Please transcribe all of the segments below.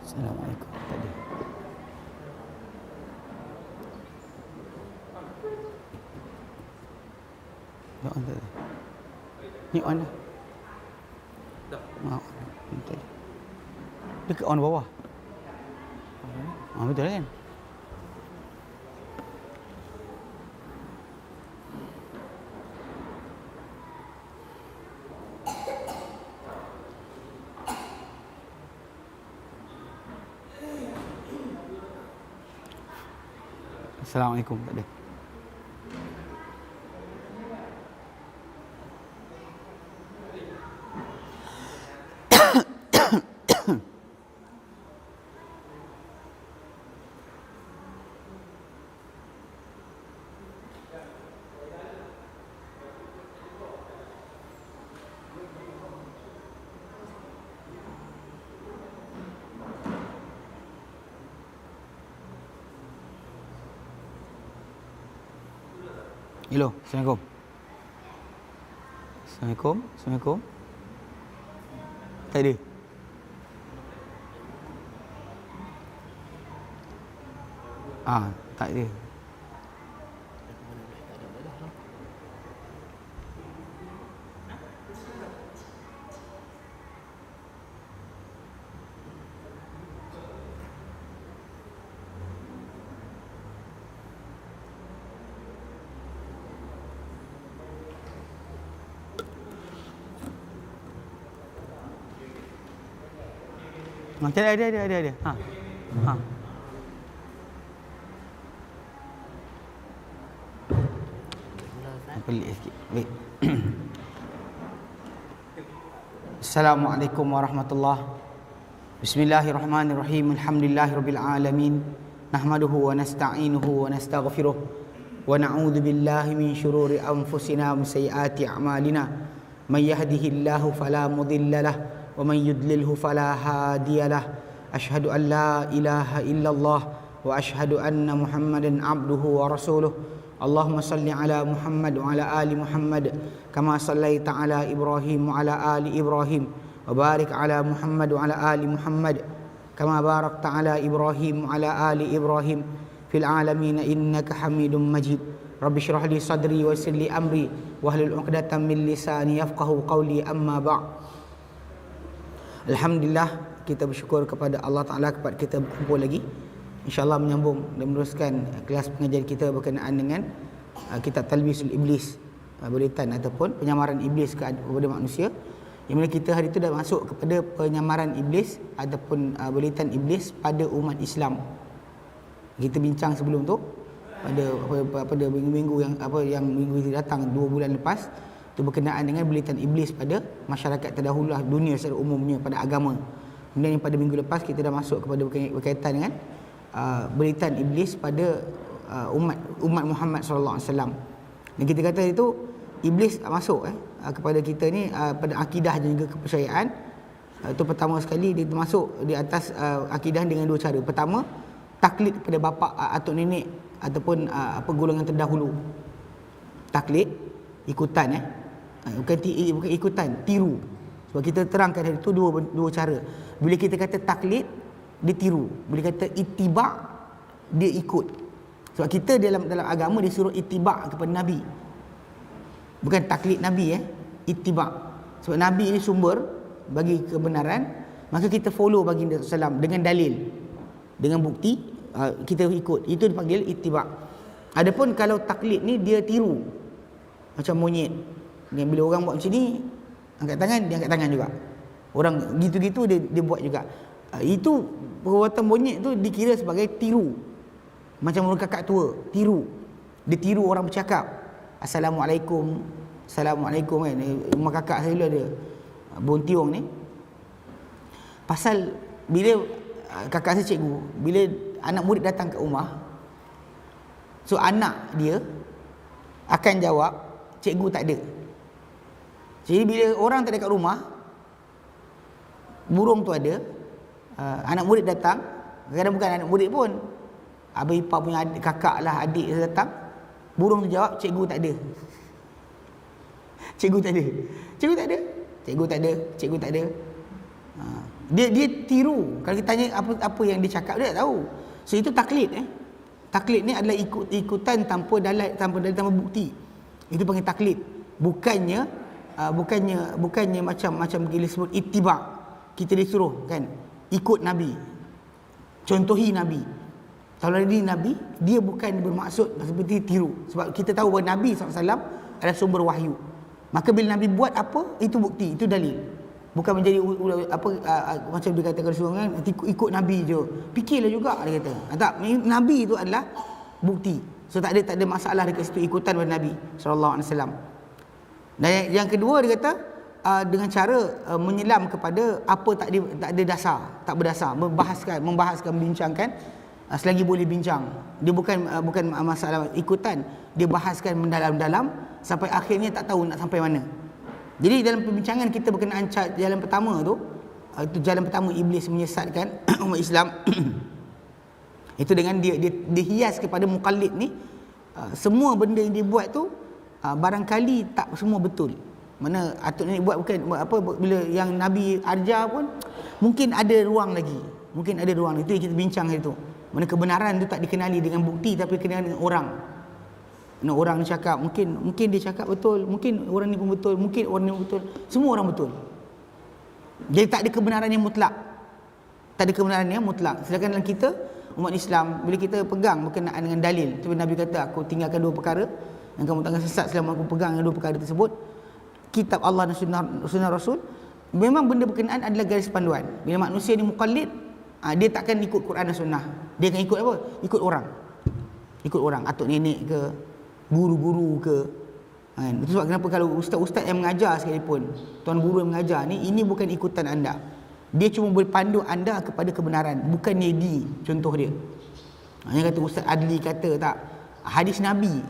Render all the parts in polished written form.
Assalamualaikum tadi. Dah on tadi. Ni on dah. Dah. Tadi. Dekat on bawah. Betul kan? Assalamualaikum tak ada. Hello, Assalamualaikum. Assalamualaikum. Assalamualaikum. Tak ada. Tak ada. Macam ada. Pelik sikit. Baik. Assalamualaikum warahmatullahi. Bismillahirrahmanirrahim. Alhamdulillahirabbil alamin. Nahmaduhu wa nasta'inuhu wa nastaghfiruh. Wa na'udzu billahi min syururi anfusina wa sayyiati a'malina. May yahdihillahu fala mudilla lahu ومن يضلله فلا هادي له أشهد أن لا إله إلا الله وأشهد أن محمدا عبده ورسوله اللهم صل على محمد وعلى آل محمد كما صليت على إبراهيم وعلى آل إبراهيم وبارك على محمد وعلى آل محمد كما باركت على إبراهيم وعلى آل إبراهيم في العالمين إنك حميد مجيد رب اشرح لي صدري ويسر لي أمري واحلل عقدة من لساني يفقهوا قولي أما بعد. Alhamdulillah, kita bersyukur kepada Allah Ta'ala kepada kita berkumpul lagi, InsyaAllah menyambung dan meneruskan kelas pengajian kita berkenaan dengan kitab Talbisul Iblis, buritan ataupun penyamaran Iblis kepada manusia. Yang mana kita hari itu dah masuk kepada penyamaran Iblis ataupun buritan Iblis pada umat Islam. Kita bincang sebelum tu pada minggu-minggu yang minggu ini datang 2 bulan lepas, itu berkenaan dengan buritan Iblis pada masyarakat terdahulu dunia secara umumnya, pada agama. Kemudian pada minggu lepas kita dah masuk kepada berkaitan dengan buritan Iblis pada umat Muhammad sallallahu alaihi wasallam. Dan kita kata itu Iblis masuk kepada kita ni pada akidah dan juga kepercayaan. Itu pertama sekali dia masuk di atas akidah dengan 2 cara. Pertama, taklid kepada bapa atau nenek ataupun golongan terdahulu. Taklid, ikutan bukan ikutan, tiru. Sebab kita terangkan hari itu dua cara. Bila kita kata taklid, dia tiru. Bila kata ittiba', dia ikut. Sebab kita dalam agama disuruh ittiba' kepada Nabi. Bukan taklid Nabi, ittiba'. Sebab Nabi ini sumber bagi kebenaran, maka kita follow baginda sallallahu dengan dalil, dengan bukti, kita ikut. Itu dipanggil ittiba'. Adapun kalau taklid ni dia tiru, macam monyet. Dan bila orang buat macam ni, angkat tangan, dia angkat tangan juga. Orang gitu-gitu dia buat juga. Itu perbuatan monyet tu dikira sebagai tiru. Macam orang kakak tua, tiru. Dia tiru orang bercakap. Assalamualaikum. Assalamualaikum kan. Rumah kakak saya dulu ada Bontiong ni. Pasal bila kakak saya cikgu, bila anak murid datang ke rumah, so anak dia akan jawab, cikgu tak ada. Jadi bila orang tak ada kat rumah, burung tu ada, anak murid datang, kadang bukan anak murid pun, abang ipar punya kakak lah, adik dia datang, burung tu jawab, cikgu tak ada. Cikgu tak ada. Cikgu tak ada. Cikgu tak ada. Cikgu tak ada. Dia tiru. Kalau kita tanya apa yang dia cakap, dia tak tahu. So itu taklid. Taklid ni adalah ikutan tanpa dalil, tanpa bukti. Itu panggil taklid. Bukannya macam kita sebut ittiba'. Kita disuruh kan ikut Nabi, contohi Nabi. Kalau dia Nabi, dia bukan bermaksud seperti tiru. Sebab kita tahu bahawa Nabi SAW adalah sumber wahyu. Maka bila Nabi buat apa, itu bukti, itu dalil. Bukan menjadi macam dia kata Rasulullah kan, ikut Nabi je. Fikirlah juga, dia kata. Tak, Nabi itu adalah bukti. So tak ada masalah dekat situ ikutan pada Nabi SAW. Dan yang kedua dia kata dengan cara menyelam kepada apa tak ada dasar, tak berdasar, membahaskan, membincangkan selagi boleh bincang. Dia bukan masalah ikutan, dia bahaskan mendalam-dalam sampai akhirnya tak tahu nak sampai mana. Jadi dalam perbincangan kita berkenaan jalan pertama tu, itu jalan pertama iblis menyesatkan umat Islam. Itu dengan dia hias kepada muqallid ni, semua benda yang dia buat tu barangkali tak semua betul. Mana atuk ni buat bukan apa, bila yang Nabi ajar pun mungkin ada ruang lagi. Itu yang kita bincang hari tu. Mana kebenaran tu tak dikenali dengan bukti, tapi dikenali dengan orang. Orang ni cakap, mungkin dia cakap betul, mungkin orang ni pun betul, mungkin orang ni pun betul. Semua orang betul. Jadi tak ada kebenaran yang mutlak. Sedangkan dalam kita umat Islam, bila kita pegang berkenaan dengan dalil, tu Nabi kata, aku tinggalkan dua perkara yang kamu takkan sesat selama aku pegang dengan dua perkara tersebut, kitab Allah dan sunnah Rasul. Memang benda berkenaan adalah garis panduan. Bila manusia ni muqallid, dia takkan ikut Quran dan sunnah. Dia akan ikut apa? Ikut orang, atuk nenek ke, guru-guru ke. Itu sebab kenapa kalau ustaz-ustaz yang mengajar sekalipun, tuan guru yang mengajar ni, ini bukan ikutan anda. Dia cuma berpandu anda kepada kebenaran, bukannya contoh dia. Yang kata Ustaz Adli kata tak, hadis Nabi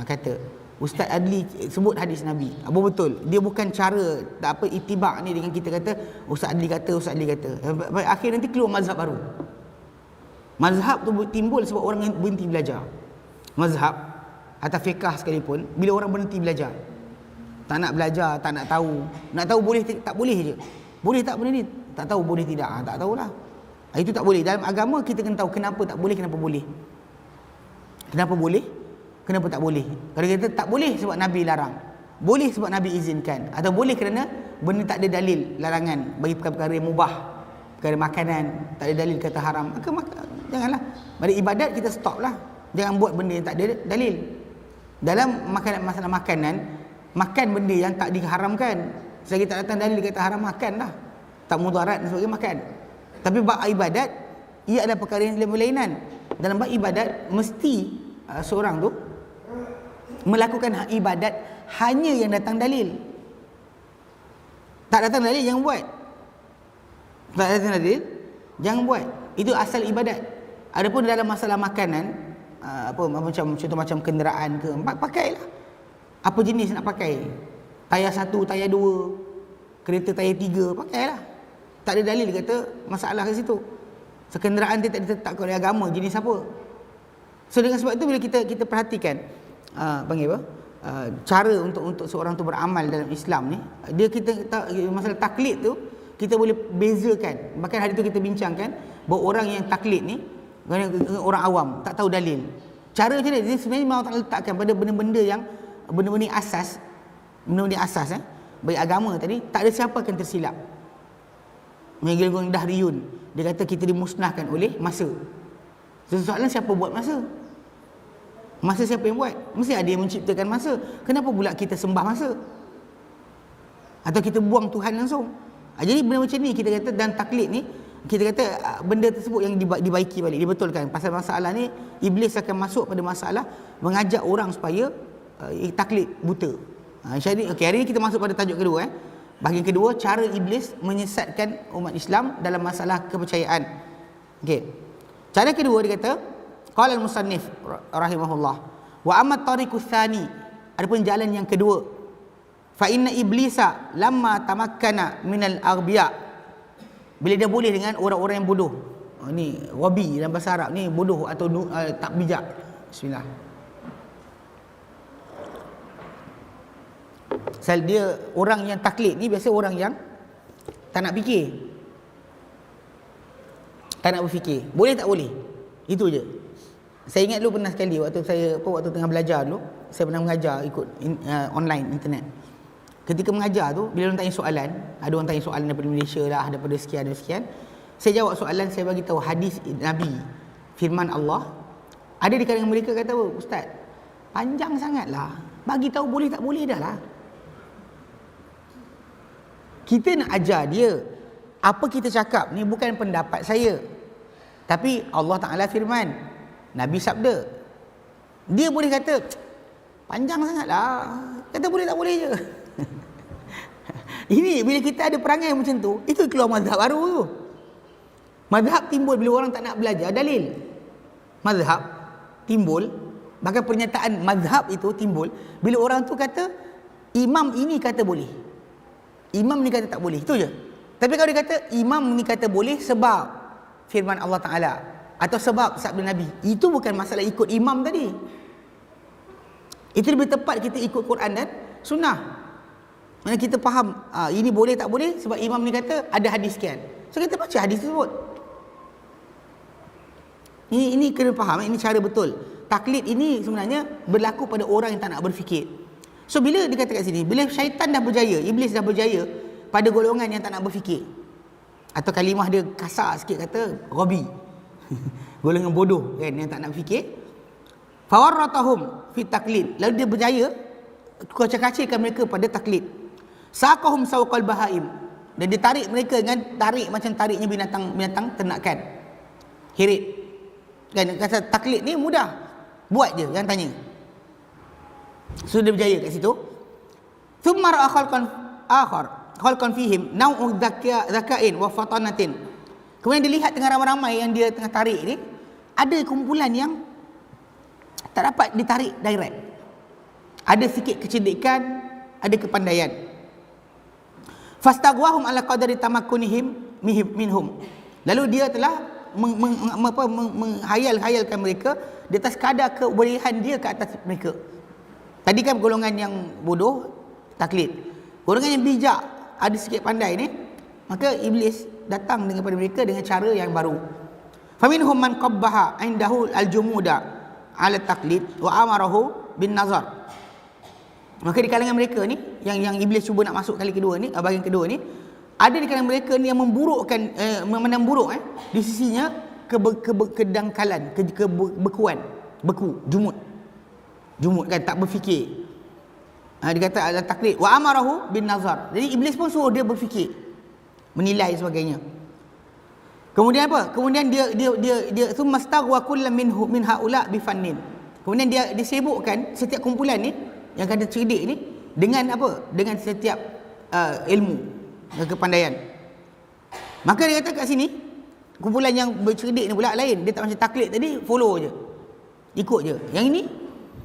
kata, Ustaz Adli sebut hadis Nabi. Apa betul? Dia bukan cara itibak ni dengan kita kata Ustaz Adli kata. Akhir nanti keluar mazhab baru. Mazhab tu timbul sebab orang berhenti belajar. Mazhab atau fiqah sekalipun, bila orang berhenti belajar, tak nak belajar, tak nak tahu. Nak tahu boleh tak boleh je. Boleh tak benda ni? Tak tahu boleh tidak. Tak tahulah. Itu tak boleh. Dalam agama kita kena tahu kenapa tak boleh, kenapa boleh. Kenapa boleh, kenapa tak boleh. Kalau kita tak boleh sebab Nabi larang, boleh sebab Nabi izinkan, atau boleh kerana benda tak ada dalil larangan bagi perkara-perkara yang mubah, perkara makanan tak ada dalil kata haram, maka janganlah. Pada ibadat kita stop lah. Jangan buat benda yang tak ada dalil. Dalam masalah makanan, makan benda yang tak diharamkan, selagi tak datang dalil kata haram, makanlah. Tak mudarat dan sebagainya, makan. Tapi bab ibadat, ia adalah perkara yang berlainan. Dalam bab ibadat, mesti seorang tu melakukan ibadat hanya yang datang dalil. Tak datang dalil, jangan buat. Tak datang dalil, jangan buat. Itu asal ibadat. Adapun dalam masalah makanan, contoh macam kenderaan ke, pakailah. Apa jenis nak pakai? Tayar 1, tayar 2, kereta tayar 3, pakailah. Tak ada dalil kata masalah ke situ. Kenderaan dia tak ditetapkan oleh agama, jenis apa. So dengan sebab itu bila kita perhatikan cara untuk seorang tu beramal dalam Islam ni, masalah taklid tu kita boleh bezakan. Bahkan hari tu kita bincangkan bahawa orang yang taklid ni orang awam, tak tahu dalil. Cara macam ni, dia sebenarnya Allah Ta'ala letakkan pada benda-benda yang benda-benda asas bagi agama tadi, tak ada siapa akan tersilap. Menggilgung dahriyun, dia kata kita dimusnahkan oleh masa. Soalan, siapa buat masa? Masa siapa yang buat? Mesti ada yang menciptakan masa. Kenapa pula kita sembah masa? Atau kita buang Tuhan langsung? Jadi benda macam ni kita kata, dan taklid ni kita kata benda tersebut yang dibaiki balik, dibetulkan. Pasal masalah ni iblis akan masuk pada masalah mengajak orang supaya taklid buta. Jadi hari ni kita masuk pada tajuk kedua. Bahagian kedua, cara iblis menyesatkan umat Islam dalam masalah kepercayaan. Cara kedua dia kata, qala al-musannif rahimahullah, wa amma tariqus tsani, adapun jalan yang kedua, fa inna iblisa lamma tamakkana minal aghbiya, bila dia boleh dengan orang-orang yang bodoh. Ni wabi dalam bahasa Arab ni bodoh atau tak bijak. Bismillah. Dia orang yang taklid ni biasa orang yang tak nak fikir. tak nak berfikir. Boleh tak boleh? Itu je. Saya ingat dulu pernah sekali waktu tengah belajar dulu, saya pernah mengajar ikut online internet. Ketika mengajar tu, bila orang tanya soalan, ada orang tanya soalan daripada Malaysia lah, daripada sekian dan sekian, saya jawab soalan, saya bagi tahu hadis Nabi, firman Allah. Ada di kalangan mereka kata, "Ustaz, panjang sangatlah. Bagi tahu boleh tak boleh dah lah." Kita nak ajar dia, apa kita cakap ni bukan pendapat saya, tapi Allah Ta'ala firman, Nabi sabda. Dia boleh kata, panjang sangatlah, kata boleh tak boleh je. Ini bila kita ada perangai macam tu, itu keluar mazhab baru tu. Mazhab timbul bila orang tak nak belajar dalil. Mazhab timbul, bahkan pernyataan mazhab itu timbul bila orang tu kata, imam ini kata boleh, imam ni kata tak boleh, itu je. Tapi kalau dia kata imam ni kata boleh sebab firman Allah Ta'ala atau sebab sabda Nabi, itu bukan masalah ikut imam tadi. Itu lebih tepat kita ikut Quran dan Sunnah. Mana kita faham ini boleh tak boleh sebab imam ni kata ada hadis sekian, so kita baca hadis tersebut. Ini kena faham, ini cara betul. Taklid ini sebenarnya berlaku pada orang yang tak nak berfikir. So bila dikata kat sini, bila syaitan dah berjaya, iblis dah berjaya pada golongan yang tak nak berfikir, atau kalimah dia kasar sikit, kata ghabi, golongan bodoh kan, yang tak nak fikir, fawarratahum fi taklid, lalu dia berjaya kacir-kacirkan mereka pada taklid. Saqahum sawqal bahaim, dan dia tarik mereka dengan tarik macam tariknya binatang ternakan, hirit kan. Kata taklid ni mudah, buat je, jangan tanya. Sudah berjaya kat situ. Thumma ra'a khalqan akhar, khalqan fihim nau'u zakain wa fatanatin. Kemudian dilihat tengah ramai-ramai yang dia tengah tarik ni, ada kumpulan yang tak dapat ditarik direct. Ada sikit kecerdikan, ada kepandaian. Fastagwahum ala qadari tamakkunihim minhum. Lalu dia telah menghayal-hayalkan mereka di atas kadar kebolehan dia ke atas mereka. Tadi kan golongan yang bodoh, taklid. Golongan yang bijak, ada sikit pandai ni, maka iblis datang kepada mereka dengan cara yang baru. Faminhum man qabbaha indahu al-jumuda ala taklid wa amarahu bin nazar. Maka di kalangan mereka ni, yang iblis cuba nak masuk kali kedua ni, bahagian kedua ni, ada di kalangan mereka ni yang memburukkan, memandang buruk di sisinya kedangkalan, kebekuan, beku, jumud kan, tak berfikir. Dia kata ada taklid wa amarahu bin nazar. Jadi iblis pun suruh dia berfikir, menilai sebagainya. Kemudian apa? Kemudian dia summastaghwa kullam min haula bi fannin. Kemudian dia disibukkan setiap kumpulan ni yang kata cerdik ni dengan apa? Dengan setiap ilmu dan kepandaian. Maka dia kata kat sini, kumpulan yang bercerdik ni pula lain. Dia tak macam taklid tadi, follow je, ikut je. Yang ini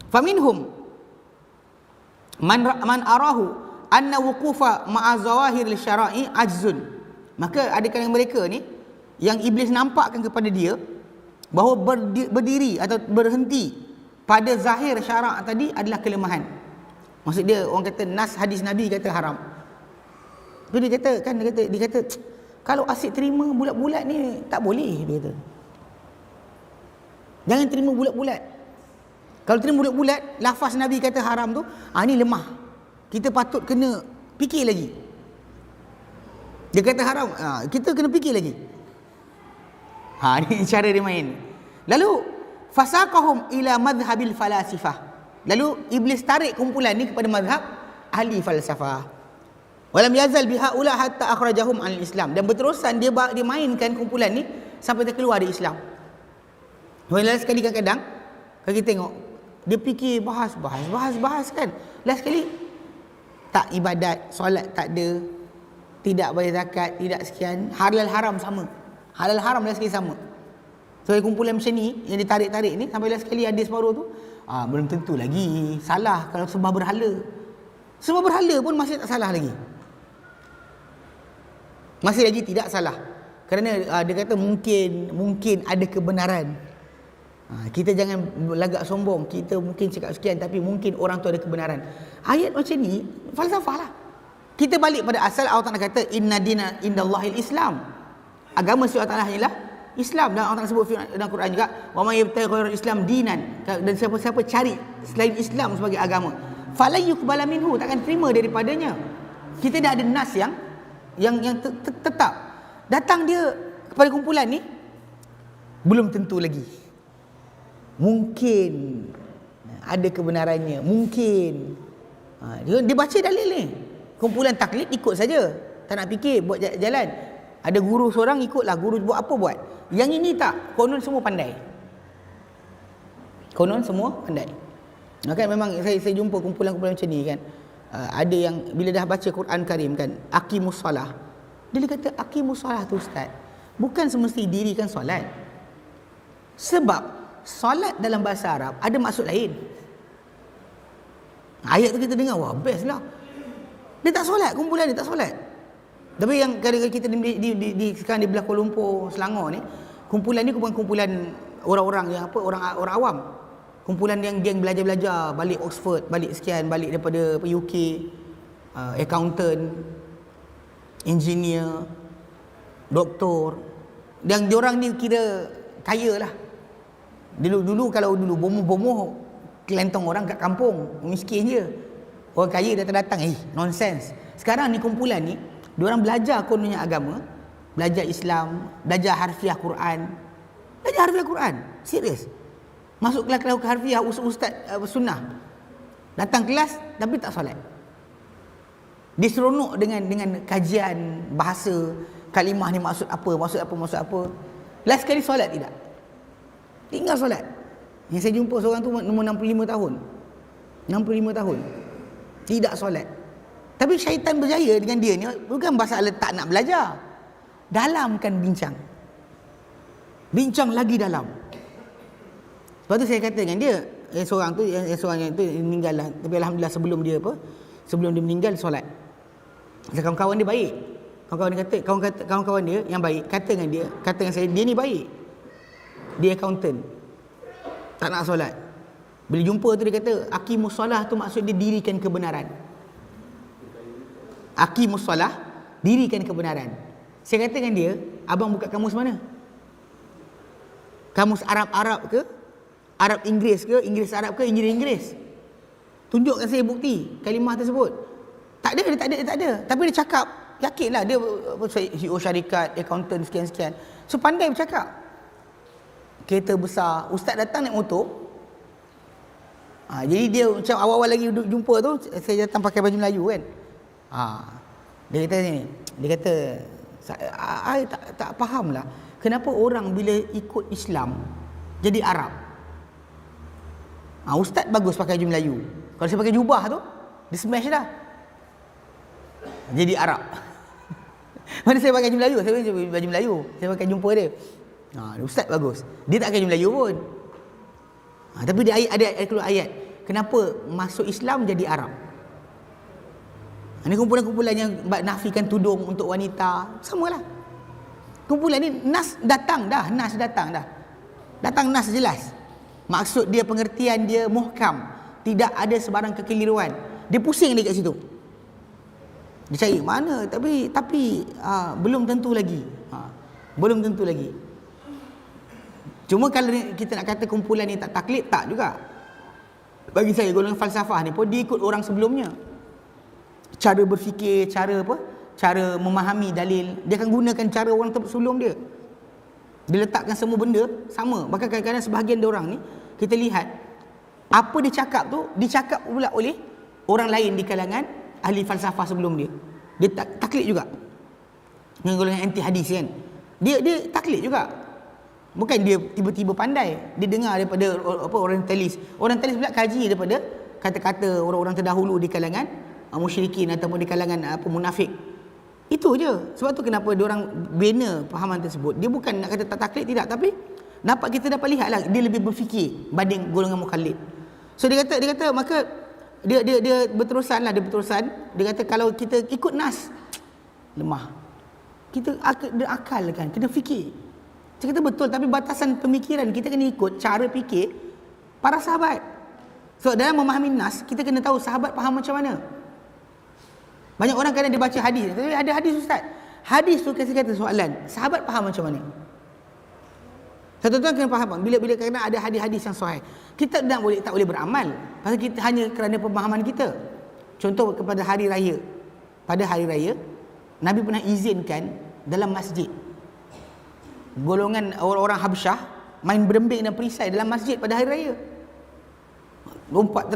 faminhum man arahu anna wuqufa ma'a zawahiril syara'i ajzun. Maka ada kalangan mereka ni yang iblis nampakkan kepada dia bahawa berdiri atau berhenti pada zahir syarak tadi adalah kelemahan. Maksud dia, orang kata nas hadis Nabi kata haram. Tu dia kata kan, dia kata kalau asyik terima bulat-bulat ni tak boleh, dia kata. Jangan terima bulat-bulat. Kalau terima bulat-bulat, lafaz Nabi kata haram tu, ni lemah. Kita patut kena fikir lagi. Dia kata haram, kita kena fikir lagi. Ni cara dia main. Lalu fasaqahum ila madhhabil falasifah. Lalu iblis tarik kumpulan ni kepada mazhab ahli falsafah. Walam yazal bihaula hatta akhrajahum anil Islam. Dan berterusan dia mainkan kumpulan ni sampai dia keluar dari Islam. Last sekali kadang-kadang kalau kita tengok, dia fikir bahas kan. Last sekali tak ibadat, solat tak ada, tidak bayar zakat, tidak sekian, halal haram sama. Halal haram last sekali sama. So kumpulan macam ni yang ditarik-tarik ni sampai last sekali ada separuh tu, belum tentu lagi salah kalau sembah berhala. Sembah berhala pun masih tak salah lagi. Masih lagi tidak salah. Kerana dia kata mungkin ada kebenaran. Kita jangan lagak sombong. Kita mungkin cakap sekian tapi mungkin orang tu ada kebenaran. Ayat macam ni falsafah lah. Kita balik pada asal. Allah Ta'ala kata inna dina indallahil Islam. Agama Allah Ta'ala hanyalah Islam, dan Allah sebut dalam Quran juga, wa may yabtaghi ghairal Islam dinan, dan siapa-siapa cari selain Islam sebagai agama, fala yuqbala minhu, takkan terima daripadanya. Kita dah ada nas yang tetap. Datang dia kepada kumpulan ni belum tentu lagi. Mungkin ada kebenarannya, mungkin. Dia baca dalil ni. Kumpulan taklid ikut saja, tak nak fikir buat jalan. Ada guru seorang ikutlah, guru buat apa buat. Yang ini tak, konon semua pandai. Konon semua pandai. Kan memang saya jumpa kumpulan-kumpulan macam ni kan. Ada yang bila dah baca Quran Karim kan, aqimus solah. Dia kata aqimus solah tu ustaz, bukan semesti dirikan solat. Sebab solat dalam bahasa Arab ada maksud lain. Ayat tu kita dengar, wah best lah. Dia tak solat, kumpulan dia tak solat. Tapi yang kadang-kadang kita sekarang di belah Kuala Lumpur, Selangor ni, kumpulan ni bukan kumpulan orang-orang yang orang awam. Kumpulan yang geng belajar-belajar, balik Oxford, balik sekian, balik daripada UK, accountant, engineer, doktor. Yang diorang ni kira kaya lah. Dulu kalau bomoh-bomoh kelentong orang kat kampung, miskin je. Orang kaya datang-datang, nonsense. Sekarang ni kumpulan ni, diorang belajar kononnya agama, belajar Islam, belajar harfiah Quran. Belajar harfiah Quran, serius. Masuk kelas harfiah ustaz sunnah. Datang kelas tapi tak solat. Dia seronok dengan kajian bahasa, kalimah ni maksud apa. Last sekali solat tidak. Tinggal solat. Yang saya jumpa seorang tu umur 65 tahun. 65 tahun. Tidak solat. Tapi syaitan berjaya dengan dia ni, bukan masalah tak nak belajar. Dalamkan bincang. Bincang lagi dalam. Sebab tu saya kata dengan dia, seorang tu meninggal lah. Tapi alhamdulillah sebelum dia meninggal solat. Kawan-kawan dia baik. Kawan-kawan dia yang baik kata dengan saya, dia ni baik. Dia accountant. Tak nak solat. Bila jumpa tu dia kata, aqimus solah tu maksud dia dirikan kebenaran. Aqimus solah, dirikan kebenaran. Saya kata dengan dia, abang buka kamus mana? Kamus Arab ke? Arab Inggeris ke? Inggeris Arab ke? Inggeris. Tunjukkan saya bukti kalimah tersebut. Tak ada. Tapi dia cakap, yakinlah dia CEO syarikat, accountant sekian-sekian. So pandai bercakap. Kereta besar, ustaz datang naik motor. Jadi dia macam awal-awal lagi jumpa tu, saya datang pakai baju Melayu kan. Dia kata I tak faham lah, kenapa orang bila ikut Islam jadi Arab. Ustaz bagus pakai baju Melayu. Kalau saya pakai jubah tu, dia smash dah. Jadi Arab. Mana saya pakai baju Melayu? Saya pakai baju Melayu. Saya pakai jumpa dia. Ustaz bagus. Dia tak pakai baju Melayu pun. Tapi dia ada keluar ayat. Kenapa masuk Islam jadi Arab? Ini kumpulan-kumpulan yang nafikan tudung untuk wanita. Samalah. Kumpulan ni nas datang dah. Datang nas jelas. Maksud dia, pengertian dia muhkam. Tidak ada sebarang kekeliruan. Dia pusing dia kat situ. Dia cari mana, tapi belum tentu lagi. Belum tentu lagi. Cuma kalau kita nak kata kumpulan ni tak taklid, tak juga. Bagi saya golongan falsafah ni pun dia ikut orang sebelumnya. Cara berfikir, cara memahami dalil, dia akan gunakan cara orang sebelum dia. Dia letakkan semua benda sama. Bahkan kadang-kadang sebahagian dia orang ni, kita lihat apa dia cakap tu dicakap pula oleh orang lain di kalangan ahli falsafah sebelum dia. Dia taklid juga. Dengan golongan anti hadis kan. Dia taklid juga. Bukan dia tiba-tiba pandai. Dia dengar daripada orientalis. Orientalis pula kaji daripada kata-kata orang-orang terdahulu di kalangan musyrikin ataupun di kalangan munafik. Itu je. Sebab tu kenapa dia orang bina fahaman tersebut. Dia bukan nak kata tak taklid, tidak, tapi kita dapat lihatlah dia lebih berfikir banding golongan mukallid. So dia kata maka dia berterusan. Dia kata kalau kita ikut nas lemah. Kita akalkan, kena fikir. Saya kata betul, tapi batasan pemikiran kita kena ikut cara fikir para sahabat. So dalam memahami nas, kita kena tahu sahabat faham macam mana. Banyak orang kadang dia baca hadis, tapi ada hadis ustaz. Hadis tu kasi kata soalan, sahabat faham macam mana? Tuan-tuan kena faham, bila kerana ada hadis-hadis yang sahih, kita tak boleh beramal pasal kita hanya kerana pemahaman kita. Contoh kepada hari raya. Pada hari raya, Nabi pernah izinkan dalam masjid golongan orang-orang Habsyah main berembing dan perisai dalam masjid pada hari raya. Lompat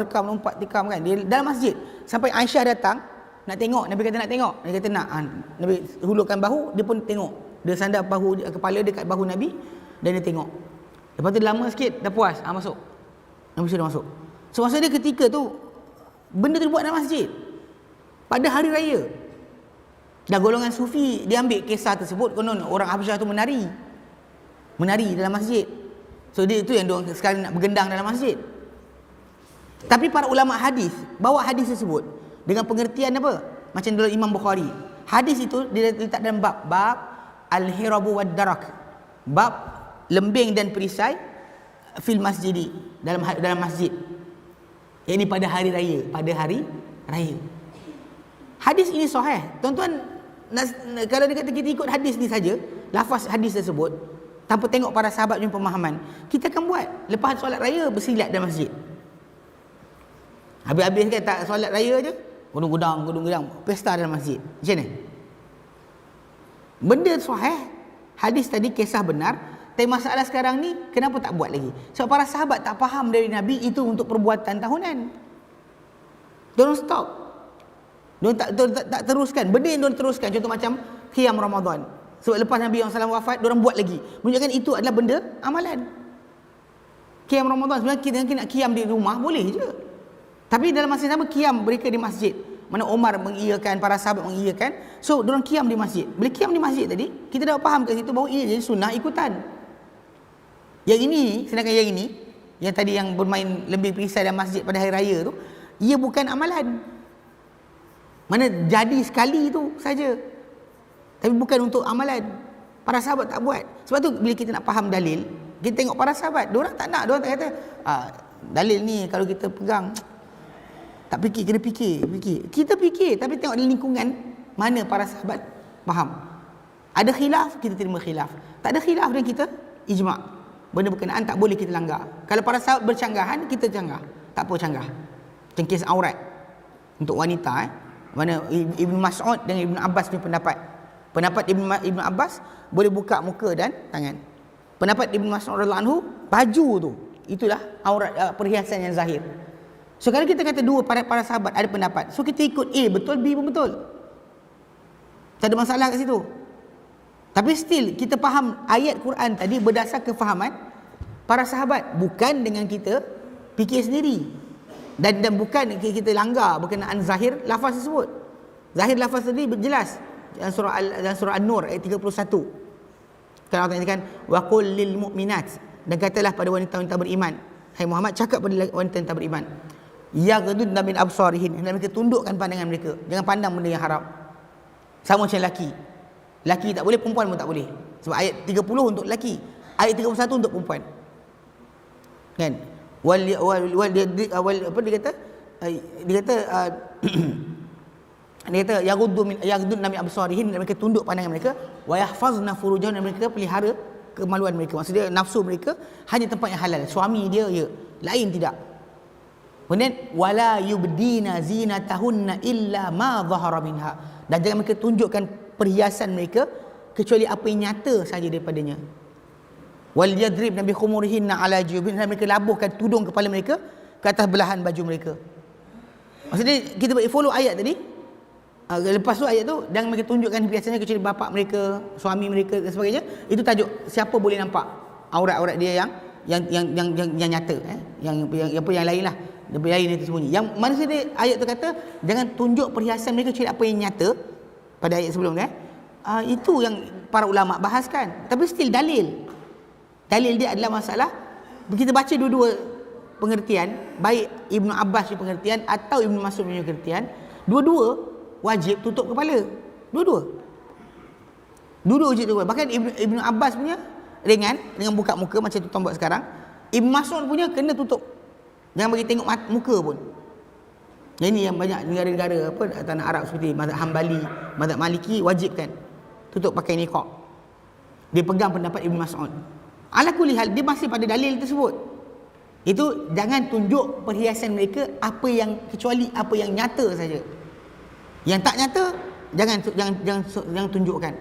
tikam kan dia dalam masjid. Sampai Aisyah datang nak tengok, Nabi kata nak tengok. Nabi kata nak. Nabi hulurkan bahu, dia pun tengok. Dia sandar kepala dekat bahu Nabi dan dia tengok. Lepas tu lama sikit dah puas, masuk. Nabi sudah masuk. So maksud dia ketika tu benda tu dibuat dalam masjid pada hari raya. Dan golongan sufi dia ambil kisah tersebut, konon orang Habsyah tu menari dalam masjid. So dia itu yang diorang sekarang nak bergendang dalam masjid. Tapi para ulama hadis bawa hadis tersebut dengan pengertian apa? Macam dalam Imam Bukhari. Hadis itu dia letak dalam bab al-hirabu wad darak. Bab lembing dan perisai fil masjidi, dalam masjid. Yang ini pada hari raya. Hadis ini sahih. Tuan-tuan, kalau dia kata kita ikut hadis ni saja, lafaz hadis tersebut tanpa tengok para sahabat punya pemahaman, kita akan buat lepas solat raya bersilat dalam masjid. Habis-habis kan tak solat raya je, gudung-gudang pesta dalam masjid. Macam mana? Benda sahih, hadis tadi kisah benar. Tapi masalah sekarang ni, kenapa tak buat lagi? Sebab para sahabat tak faham dari Nabi itu untuk perbuatan tahunan. Diorang stop. Diorang tak teruskan. Benda yang diorang teruskan, contoh macam qiyam Ramadan. Sebab lepas Nabi SAW wafat, diorang buat lagi. Menunjukkan itu adalah benda amalan. Qiyam Ramadan, sebenarnya kita nak qiyam di rumah, boleh je. Tapi dalam masa yang sama, qiyam mereka di masjid. Mana Umar mengiyakan, para sahabat mengiyakan. So, diorang qiyam di masjid. Bila qiyam di masjid tadi, kita dah faham kat situ bahawa ia jadi sunnah ikutan. Yang ini, sedangkan yang ini, yang tadi yang bermain lebih perisai dalam masjid pada hari raya tu, ia bukan amalan. Mana jadi sekali tu saja. Tapi bukan untuk amalan. Para sahabat tak buat. Sebab tu bila kita nak faham dalil, kita tengok para sahabat, diorang tak nak, diorang tak kata, dalil ni kalau kita pegang tak fikir, kena fikir. Kita fikir, tapi tengok dalam lingkungan mana para sahabat faham. Ada khilaf, kita terima khilaf. Tak ada khilaf dan kita ijma'. Benda berkenaan tak boleh kita langgar. Kalau para sahabat bercanggahan, kita canggah. Tak apa canggah. Macam kes aurat untuk wanita, mana Ibn Mas'ud dengan Ibn Abbas punya pendapat. Pendapat Ibn Abbas boleh buka muka dan tangan. Pendapat Ibn Mas'ud radhiyallahu anhu, baju tu itulah aurat, perhiasan yang zahir. So kalau kita kata dua para sahabat ada pendapat, so kita ikut A betul, B pun betul. Tak ada masalah kat situ. Tapi still kita faham ayat Quran tadi berdasar kefahaman para sahabat, bukan dengan kita fikir sendiri. Dan bukan kita langgar berkenaan zahir lafaz tersebut. Zahir lafaz tadi jelas dalam surah An-Nur ayat 31. Kalau Allah katakan wa qul lil mu'minat, dan katalah pada wanita-wanita beriman, hai Muhammad, cakap pada wanita-wanita beriman, yaghdudna min absarihin, hendaklah mereka tundukkan pandangan mereka, jangan pandang benda yang haram. Sama macam lelaki. Lelaki tak boleh, perempuan pun tak boleh. Sebab ayat 30 untuk lelaki, ayat 31 untuk perempuan. Kan? Apa dia kata? Dia kata yaghudduna min absarihin, mereka tunduk pandangan mereka, wa yahfazna furujahun, mereka pelihara kemaluan mereka. Maksudnya nafsu mereka hanya tempat yang halal. Suami dia ya, lain tidak. Kemudian wala yubdina zinatahunna illa ma dhahara minha, dan jangan mereka tunjukkan perhiasan mereka kecuali apa yang nyata saja daripadanya. Wal yadribna bi khumurihinna ala jubin, dan mereka labuhkan tudung kepala mereka ke atas belahan baju mereka. Maksudnya kita follow ayat tadi. Lepas tu ayat tu, jangan mereka tunjukkan perhiasannya kecuali bapa mereka, suami mereka dan sebagainya. Itu tajuk siapa boleh nampak aurat-aurat dia yang nyata, yang lain lah, yang lain itu sembunyi. Yang mana saja ayat tu kata jangan tunjuk perhiasan mereka kecuali apa yang nyata. Pada ayat sebelum ni, itu yang para ulama bahaskan. Tapi still dalil dia adalah masalah. Kita baca dua-dua pengertian, baik Ibn Abbas punya pengertian atau Ibn Mas'ud punya pengertian, dua-dua wajib tutup kepala. Dua-dua wajib tutup kepala. Bahkan Ibn Abbas punya ringan dengan buka muka macam tu tuan buat sekarang. Ibn Mas'ud punya kena tutup, jangan bagi tengok muka pun. Yang ini yang banyak negara-negara tanah Arab seperti mazhab Hambali, mazhab Maliki wajibkan tutup pakai niqab. Dia pegang pendapat Ibn Mas'ud. Ala kulli hal, dia masih pada dalil tersebut. Itu jangan tunjuk perhiasan mereka kecuali apa yang nyata saja. Yang tak nyata jangan tunjukkan.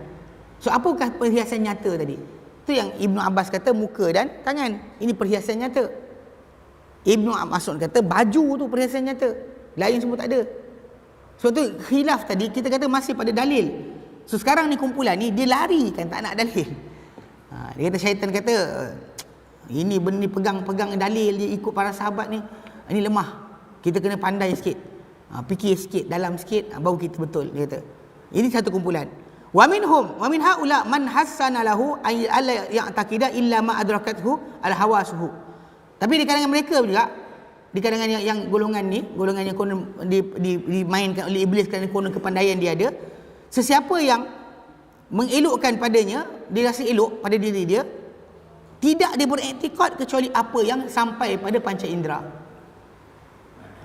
So apakah perhiasan nyata tadi? Itu yang Ibnu Abbas kata muka dan tangan. Ini perhiasan nyata. Ibnu Mas'ud kata baju tu perhiasan nyata. Lain semua tak ada. So tu khilaf tadi kita kata masih pada dalil. So sekarang ni kumpulan ni dia lari kan, tak nak dalil. Dia kata syaitan kata ini benda ni pegang dalil dia ikut para sahabat ni. Ini lemah. Kita kena pandai sikit. Fikir sikit, dalam sikit baru kita betul, dia kata. Ini satu kumpulan. Wa min haula man hassana lahu ay alla ya'taqida illa ma adrakathu al hawasuhu. Tapi di kalangan mereka juga, di kalangan yang golongan yang konon dimainkan oleh iblis kerana konon kepandaian dia ada, sesiapa yang mengelokkan padanya, dia rasa elok pada diri dia, tidak dia beriktikad kecuali apa yang sampai pada panca indera.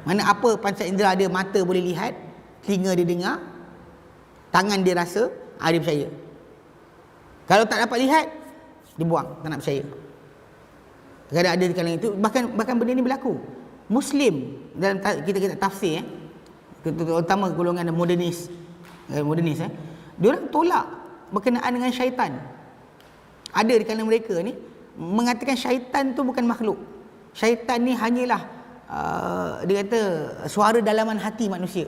Mana apa panca indera dia, mata boleh lihat, telinga dia dengar, tangan dia rasa, dia percaya. Kalau tak dapat lihat, dia buang, tak nak percaya. Kadang ada di kalangan itu, bahkan benda ni berlaku. Muslim dalam kita tafsir, terutama golongan modernis, dia orang tolak berkenaan dengan syaitan. Ada di kalangan mereka ni mengatakan syaitan tu bukan makhluk. Syaitan ni hanyalah dia kata suara dalaman hati manusia.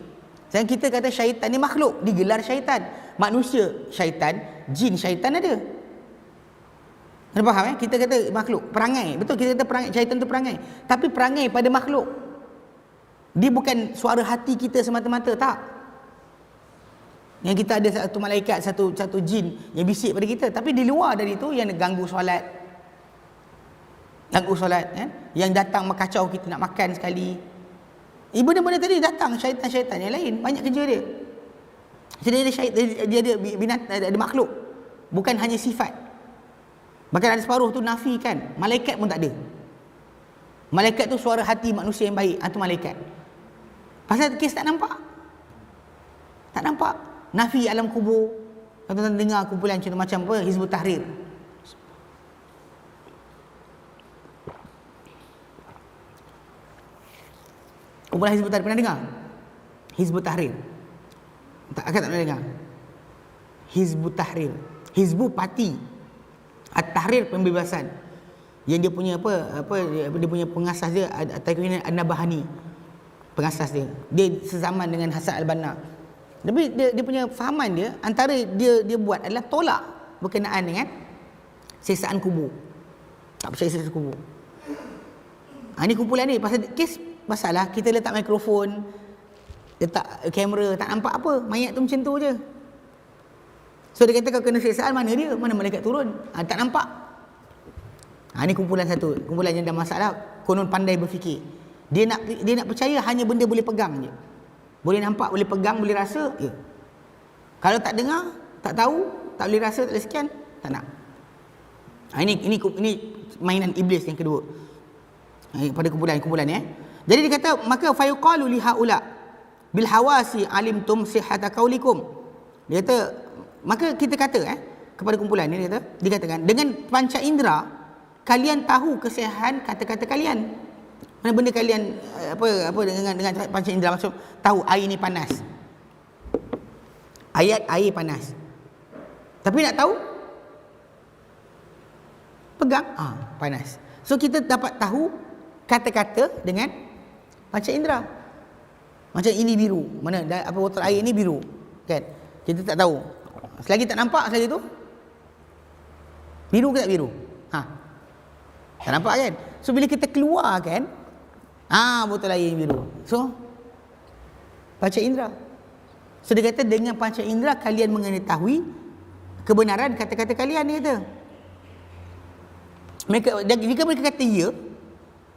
Dan kita kata syaitan ni makhluk, digelar syaitan. Manusia syaitan, jin syaitan ada. Anda faham Kita kata makhluk, perangai. Betul, kita kata perangai, syaitan tu perangai. Tapi perangai pada makhluk. Dia bukan suara hati kita semata-mata, tak. Yang kita ada satu malaikat, satu jin yang bisik pada kita. Tapi di luar dari itu, yang ganggu solat kan? Yang datang mengkacau kita nak makan sekali. Benda-benda tadi datang syaitan-syaitan yang lain, banyak kerja dia. Jadi dia ada makhluk, bukan hanya sifat. Bahkan ada separuh tu nafi kan, malaikat pun tak ada. Malaikat tu suara hati manusia yang baik, itu malaikat. Pasal kes tak nampak. Nafi alam kubur. Kalau tuan dengar kumpulan contoh macam apa, Hizbut Tahrir. Kumpulan Hizbut Tahrir pernah dengar? Hizbut Tahrir. Tak pernah dengar. Hizbut Tahrir. Hizbu parti. At-Tahrir pembebasan. Yang dia punya dia punya pengasas dia Taqiyuddin An-Nabahani. Pengasas dia. Dia sezaman dengan Hasan Al-Banna. Tapi dia punya fahaman dia, antara dia buat adalah tolak berkenaan dengan siksaan kubur. Tak percaya siksaan kubur. Ini kumpulan ni pasal kes masalah kita letak mikrofon, letak kamera, tak nampak apa, mayat tu macam tu je. So dia kata kalau kena siksaan, mana malaikat turun, tak nampak. Ini kumpulan satu, kumpulan yang ada masalah, konon pandai berfikir. Dia nak percaya hanya benda boleh pegang je. Boleh nampak, boleh pegang, boleh rasa, ya. Kalau tak dengar, tak tahu, tak boleh rasa, tak boleh sekian, tak nak. Ini mainan iblis yang kedua. Pada kumpulan ni. Jadi dia kata, maka fayuqalu li haula bil hawasi alimtum sihhata qaulikum. Dia kata, maka kita kata kepada kumpulan ni, dia dikatakan dengan panca indera kalian tahu kesihahan kata-kata kalian. Mana benda kalian apa dengan panca indera, maksud tahu air ni panas. Air panas. Tapi nak tahu pegang panas. So kita dapat tahu kata-kata dengan panca indera. Macam ini biru, mana botol air ni biru, kan? Kita tak tahu. Selagi tak nampak, selagi tu biru ke tak biru? Tak nampak kan? So bila kita keluar kan, botol air biru. So panca indera. So dia kata dengan panca indera kalian mengetahui kebenaran kata-kata kalian, dia kata. Jika mereka kata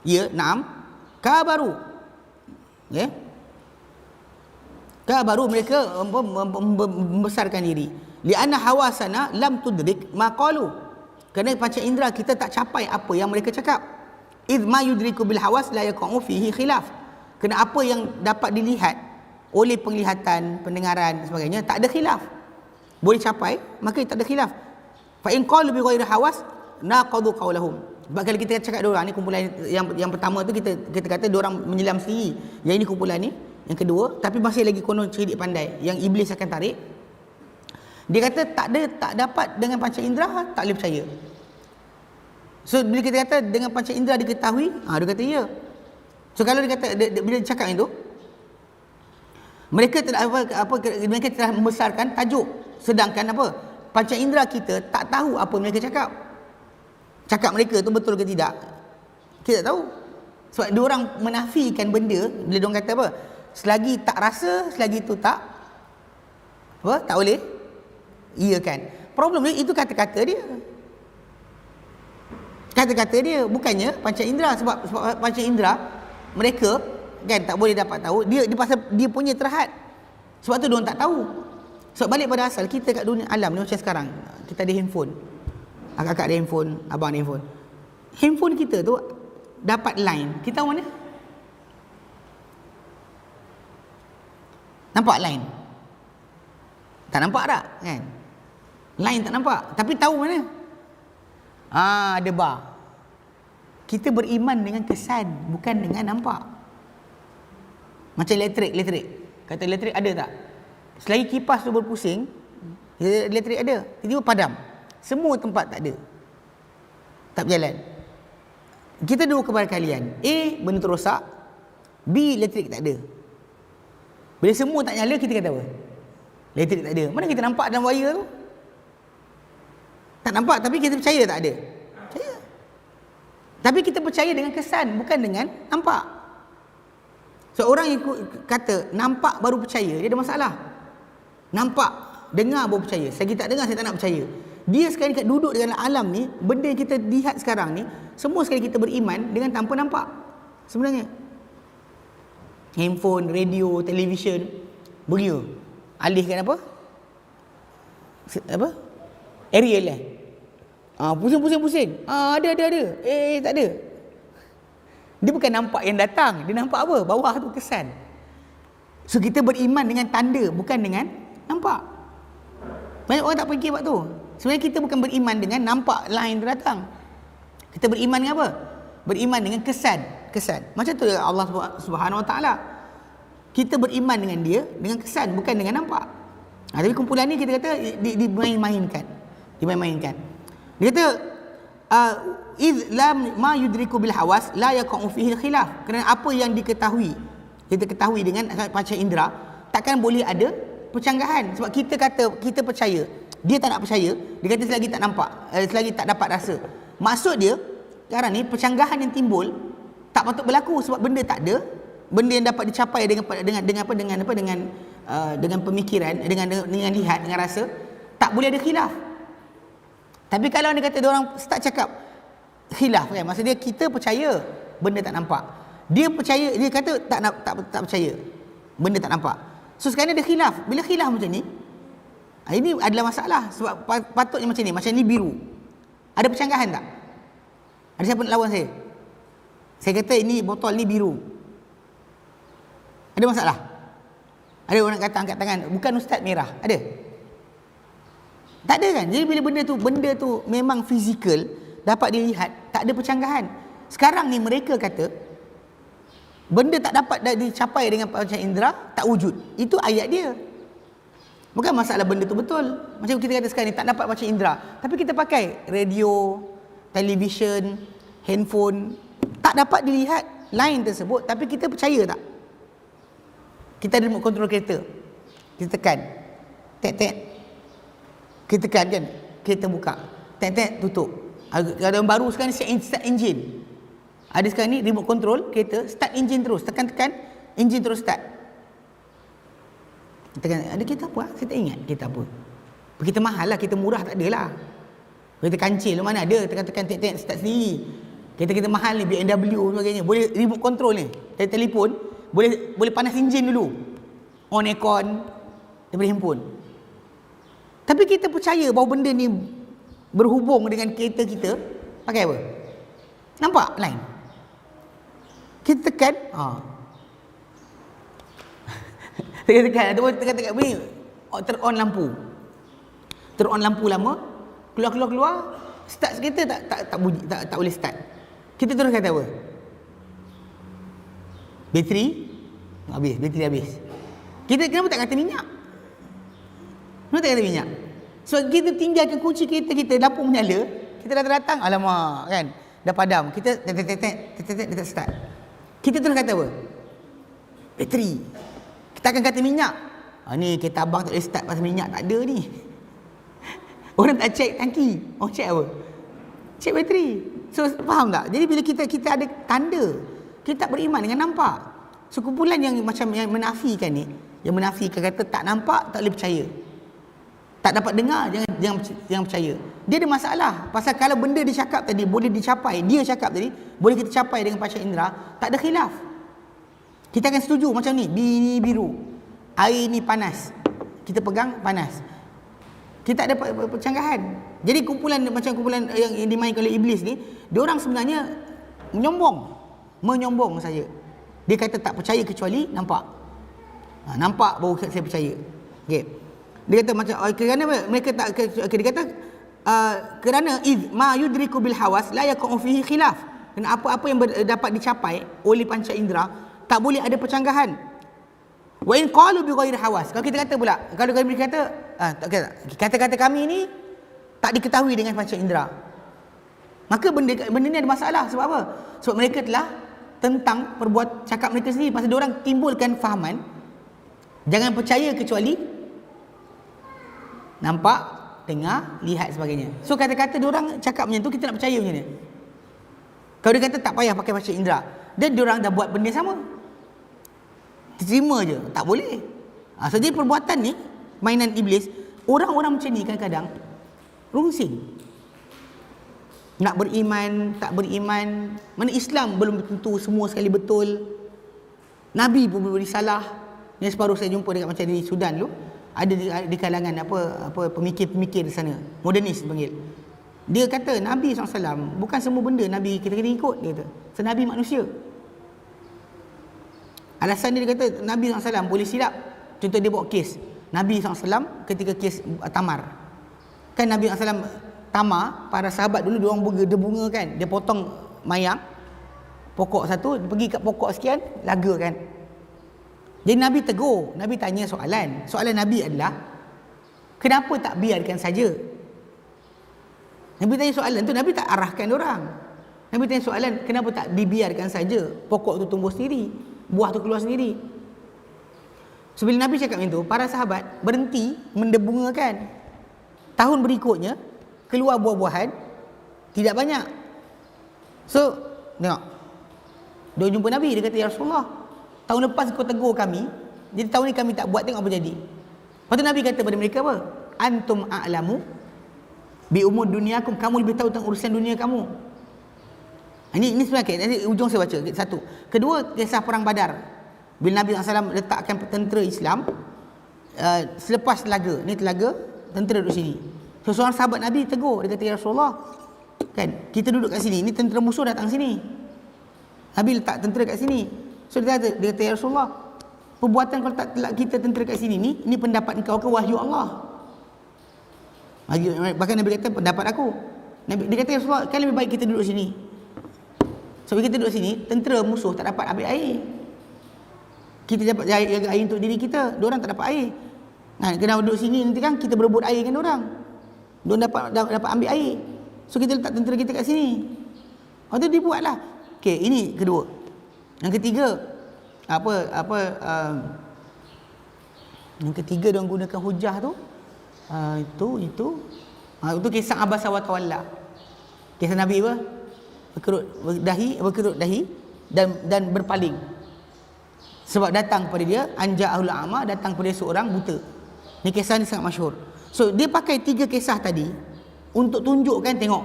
ya, naam, kabaru. Ya. Kabaru, mereka membesarkan diri. Li'anna hawasana lam tudrik ma qalu. Kerana panca indera kita tak capai apa yang mereka cakap. Idh ma yudriku bil hawas la yaqa'u fihi khilaf. Kerana apa yang dapat dilihat oleh penglihatan, pendengaran dan sebagainya tak ada khilaf. Boleh capai, maka tak ada khilaf. Fa in qalu bi ghairi hawas naqadu qawlahum. Sebab kalau kita cakap diorang ni, kumpulan yang pertama tu kita kata diorang menyelam sendiri. Yang ini kumpulan ni. Yang kedua, tapi masih lagi konon cerdik pandai yang iblis akan tarik. Dia kata tak dapat dengan panca indera, tak boleh percaya. So bila kita kata dengan panca indera diketahui, dia kata ya. So kalau dia kata bila dia cakap itu, mereka telah membesarkan tajuk, sedangkan apa? Panca indera kita tak tahu apa mereka cakap. Cakap mereka tu betul ke tidak? Kita tak tahu. Sebab dia orang menafikan benda bila dia orang kata apa? Selagi tak rasa, selagi tu tak boleh. Iya kan? Problem dia itu kata-kata dia. Kata-kata dia, bukannya panca indera. Sebab panca indera mereka kan tak boleh dapat tahu. Dia pasal dia punya terhad. Sebab tu dia orang tak tahu. Sebab balik pada asal kita kat dunia alam ni macam sekarang. Kita ada handphone. Akak-akak ada handphone, abang ada handphone. Handphone kita tu dapat line. Kita tahu mana? Nampak line? Tak nampak tak? Kan? Line tak nampak. Tapi tahu mana? Ada bar. Kita beriman dengan kesan, bukan dengan nampak. Macam elektrik. Kata elektrik ada tak? Selagi kipas tu berpusing, elektrik ada. Tiba-tiba padam. Semua tempat tak ada. Tak berjalan. Kita dua kepada kalian. A, benda tu rosak. B, elektrik tak ada. Bila semua tak nyala, kita kata apa? Elektrik tak ada. Mana kita nampak dalam wire tu? Tak nampak, tapi kita percaya tak ada. Percaya. Tapi kita percaya dengan kesan, bukan dengan nampak. So orang yang kata nampak baru percaya, dia ada masalah. Nampak, dengar baru percaya. Selagi tak dengar, saya tak nak percaya. Dia sekali duduk dalam alam ni, benda yang kita lihat sekarang ni, semua sekali kita beriman dengan tanpa nampak. Sebenarnya handphone, radio, televisyen, beria. Alihkan apa? Aerial lah. Pusing. Ada. Tak ada. Dia bukan nampak yang datang, dia nampak apa? Bawah tu kesan. So kita beriman dengan tanda, bukan dengan nampak. Banyak orang tak fikir waktu tu. Sebenarnya kita bukan beriman dengan nampak line tu datang. Kita beriman dengan apa? Beriman dengan kesan. Macam tu Allah Subhanahu Wa Taala. Kita beriman dengan dia dengan kesan, bukan dengan nampak. Tapi kumpulan ni kita kata dimain-mainkan. Dia kata id lam ma yudriku bil hawas la yaqa'u fihi khilaf. Kerana apa yang diketahui, kita ketahui dengan panca indera, takkan boleh ada percanggahan. Sebab kita kata kita percaya, dia tak nak percaya, dia kata selagi tak nampak, selagi tak dapat rasa. Maksud dia sekarang ni percanggahan yang timbul tak patut berlaku sebab benda tak ada, benda yang dapat dicapai dengan pemikiran, dengan lihat, dengan rasa, tak boleh ada khilaf. Tapi kalau dia kata dia orang start cakap khilaf kan, maksud dia kita percaya benda tak nampak. Dia percaya, dia kata tak percaya benda tak nampak. So sekarang ada khilaf. Bila khilaf macam ni, ini adalah masalah. Sebab patutnya macam ni. Macam ni biru, ada percanggahan tak? Ada siapa nak lawan saya? Saya kata ini botol ni biru, ada masalah? Ada orang kata angkat tangan, bukan ustaz merah, ada? Tak ada kan? Jadi bila benda tu memang fizikal, dapat dilihat, tak ada percanggahan. Sekarang ni mereka kata benda tak dapat dicapai dengan panca indera, tak wujud. Itu ayat dia. Bukan masalah benda tu betul. Macam kita kata sekarang ni, tak dapat panca indera, tapi kita pakai radio, televisyen, handphone, tak dapat dilihat line tersebut, tapi kita percaya tak? Kita ada remote control kereta, kita tekan tek. Kita tekan kan, kereta buka, tek tutup. Ada yang baru sekarang ni start engine. Ada sekarang ni remote control kereta, start engine terus, tekan engine terus start. Tekan, ada kereta apa? Saya tak ingat kereta apa. Kereta mahal lah, kereta murah tak ada lah. Kereta kancil mana ada, tekan tek start sendiri. Kereta mahal ni, BMW sebagainya, boleh remote control ni. Dari telefon boleh panas enjin dulu, on aircon daripada handphone. Tapi kita percaya bahawa benda ni berhubung dengan kereta kita pakai apa? Nampak line? Kita tekan, tekan bunyi, turn on lampu lama, keluar, Start kereta tak bunyi, tak boleh start. Kita terus kata apa? Bateri habis. Kita kenapa tak kata minyak? Kenapa tak kata minyak? Sebab kita tinggalkan kunci kereta kita, lampu menyala, kita datang, alamak kan, dah padam. Kita dia tak start. Kita terus kata apa? Bateri. Kita akan kata minyak. Ni kereta abang tak boleh start pasal minyak tak ada ni. Orang tak check tangki. Orang check apa? Check bateri. So faham tak? Jadi bila kita ada tanda, kita tak beriman dengan nampak. So kumpulan yang macam yang menafikan ni, yang menafikan kata tak nampak, tak boleh percaya. Tak dapat dengar, jangan percaya. Dia ada masalah. Pasal kalau benda dia cakap tadi boleh dicapai, dia cakap tadi boleh kita capai dengan panca indera, tak ada khilaf. Kita akan setuju macam ni, ni biru, air ni panas, kita pegang panas. Kita ada percanggahan. Jadi kumpulan yang dimainkan oleh iblis ni, dia orang sebenarnya menyombong saja. Dia kata tak percaya kecuali nampak. Nampak baru saya percaya. Okey. Dia kata macam kerana mereka tak dia kata kerana ma yudriku bil hawas la yaqa'u fihi khilaf. Kerana apa-apa yang dapat dicapai oleh panca indera tak boleh ada percanggahan. Wa in qalu bi ghairi hawas. Kalau kita kata pula, kalau kami kata kata-kata kami ni tak diketahui dengan panca indera, maka benda ni ada masalah. Sebab apa? Sebab mereka telah tentang cakap mereka sendiri. Pasal dia orang timbulkan fahaman jangan percaya kecuali nampak, dengar, lihat sebagainya. So kata-kata dia orang cakap macam tu, kita nak percaya macam ni. Kalau dia kata tak payah pakai panca indera, dan dia orang dah buat benda sama, terima je, tak boleh. So jadi perbuatan ni, mainan iblis, orang-orang macam ni kadang-kadang rungsing. Nak beriman, tak beriman. Mana Islam belum tentu semua sekali betul. Nabi pun beri salah. Yang separuh saya jumpa dekat macam di Sudan tu, ada di kalangan apa pemikir-pemikir di sana, modernis panggil. Dia kata Nabi SAW bukan semua benda Nabi kita kena ikut, dia kata. Sebab Nabi manusia. Alasan dia kata Nabi SAW boleh silap. Contoh dia bawa kes Nabi SAW ketika kes tamar. Kan Nabi SAW tamar, para sahabat dulu dia orang berbunga kan, dia potong mayang pokok satu, dia pergi kat pokok sekian, laga kan. Jadi Nabi tegur, Nabi tanya soalan Nabi adalah kenapa tak biarkan saja? Nabi tanya soalan tu, Nabi tak arahkan orang. Nabi tanya soalan, kenapa tak dibiarkan saja pokok tu tumbuh sendiri, buah tu keluar sendiri? So bila Nabi cakap macam tu, para sahabat berhenti mendebungakan. Tahun berikutnya keluar buah-buahan tidak banyak. So tengok, dia jumpa Nabi, dia kata ya Rasulullah, tahun lepas kau tegur kami, jadi tahun ni kami tak buat, tengok apa jadi. Lepas tu Nabi kata pada mereka apa? Antum a'lamu bi umur duniakum, kamu lebih tahu tentang urusan dunia kamu. Ini sebenarnya nanti ujung saya baca satu. Kedua, kisah perang Badar. Bila Nabi SAW letakkan tentera Islam selepas telaga, ni telaga, tentera duduk sini. So seorang sahabat Nabi tegur, dia kata ya Rasulullah, kan kita duduk kat sini, ni tentera musuh datang sini. Nabi letak tentera kat sini. So dia kata ya Rasulullah, perbuatan kalau tak kita tentera kat sini ni, ini pendapat engkau ke wahyu Allah? Bahkan Nabi kata pendapat aku. Dia kata ya Rasulullah, kan lebih baik kita duduk sini. Sebab kita duduk sini, tentera musuh tak dapat ambil air. Kita dapat jaga air untuk diri kita, diorang tak dapat air. Kena duduk sini, nanti kan kita berebut air dengan diorang. Diorang dapat ambil air. So kita letak tentera kita kat sini. Lepas tu dibuatlah. Okey, ini kedua. Yang ketiga, yang ketiga diorang gunakan hujah tu, itu kisah Abasa wa Tawalla. Kisah Nabi apa? Berkerut dahi dan berpaling. Sebab datang pada dia anja'ahul a'ma, datang pada dia seorang buta. Ni kisah ni sangat masyhur. So dia pakai 3 kisah tadi untuk tunjukkan, tengok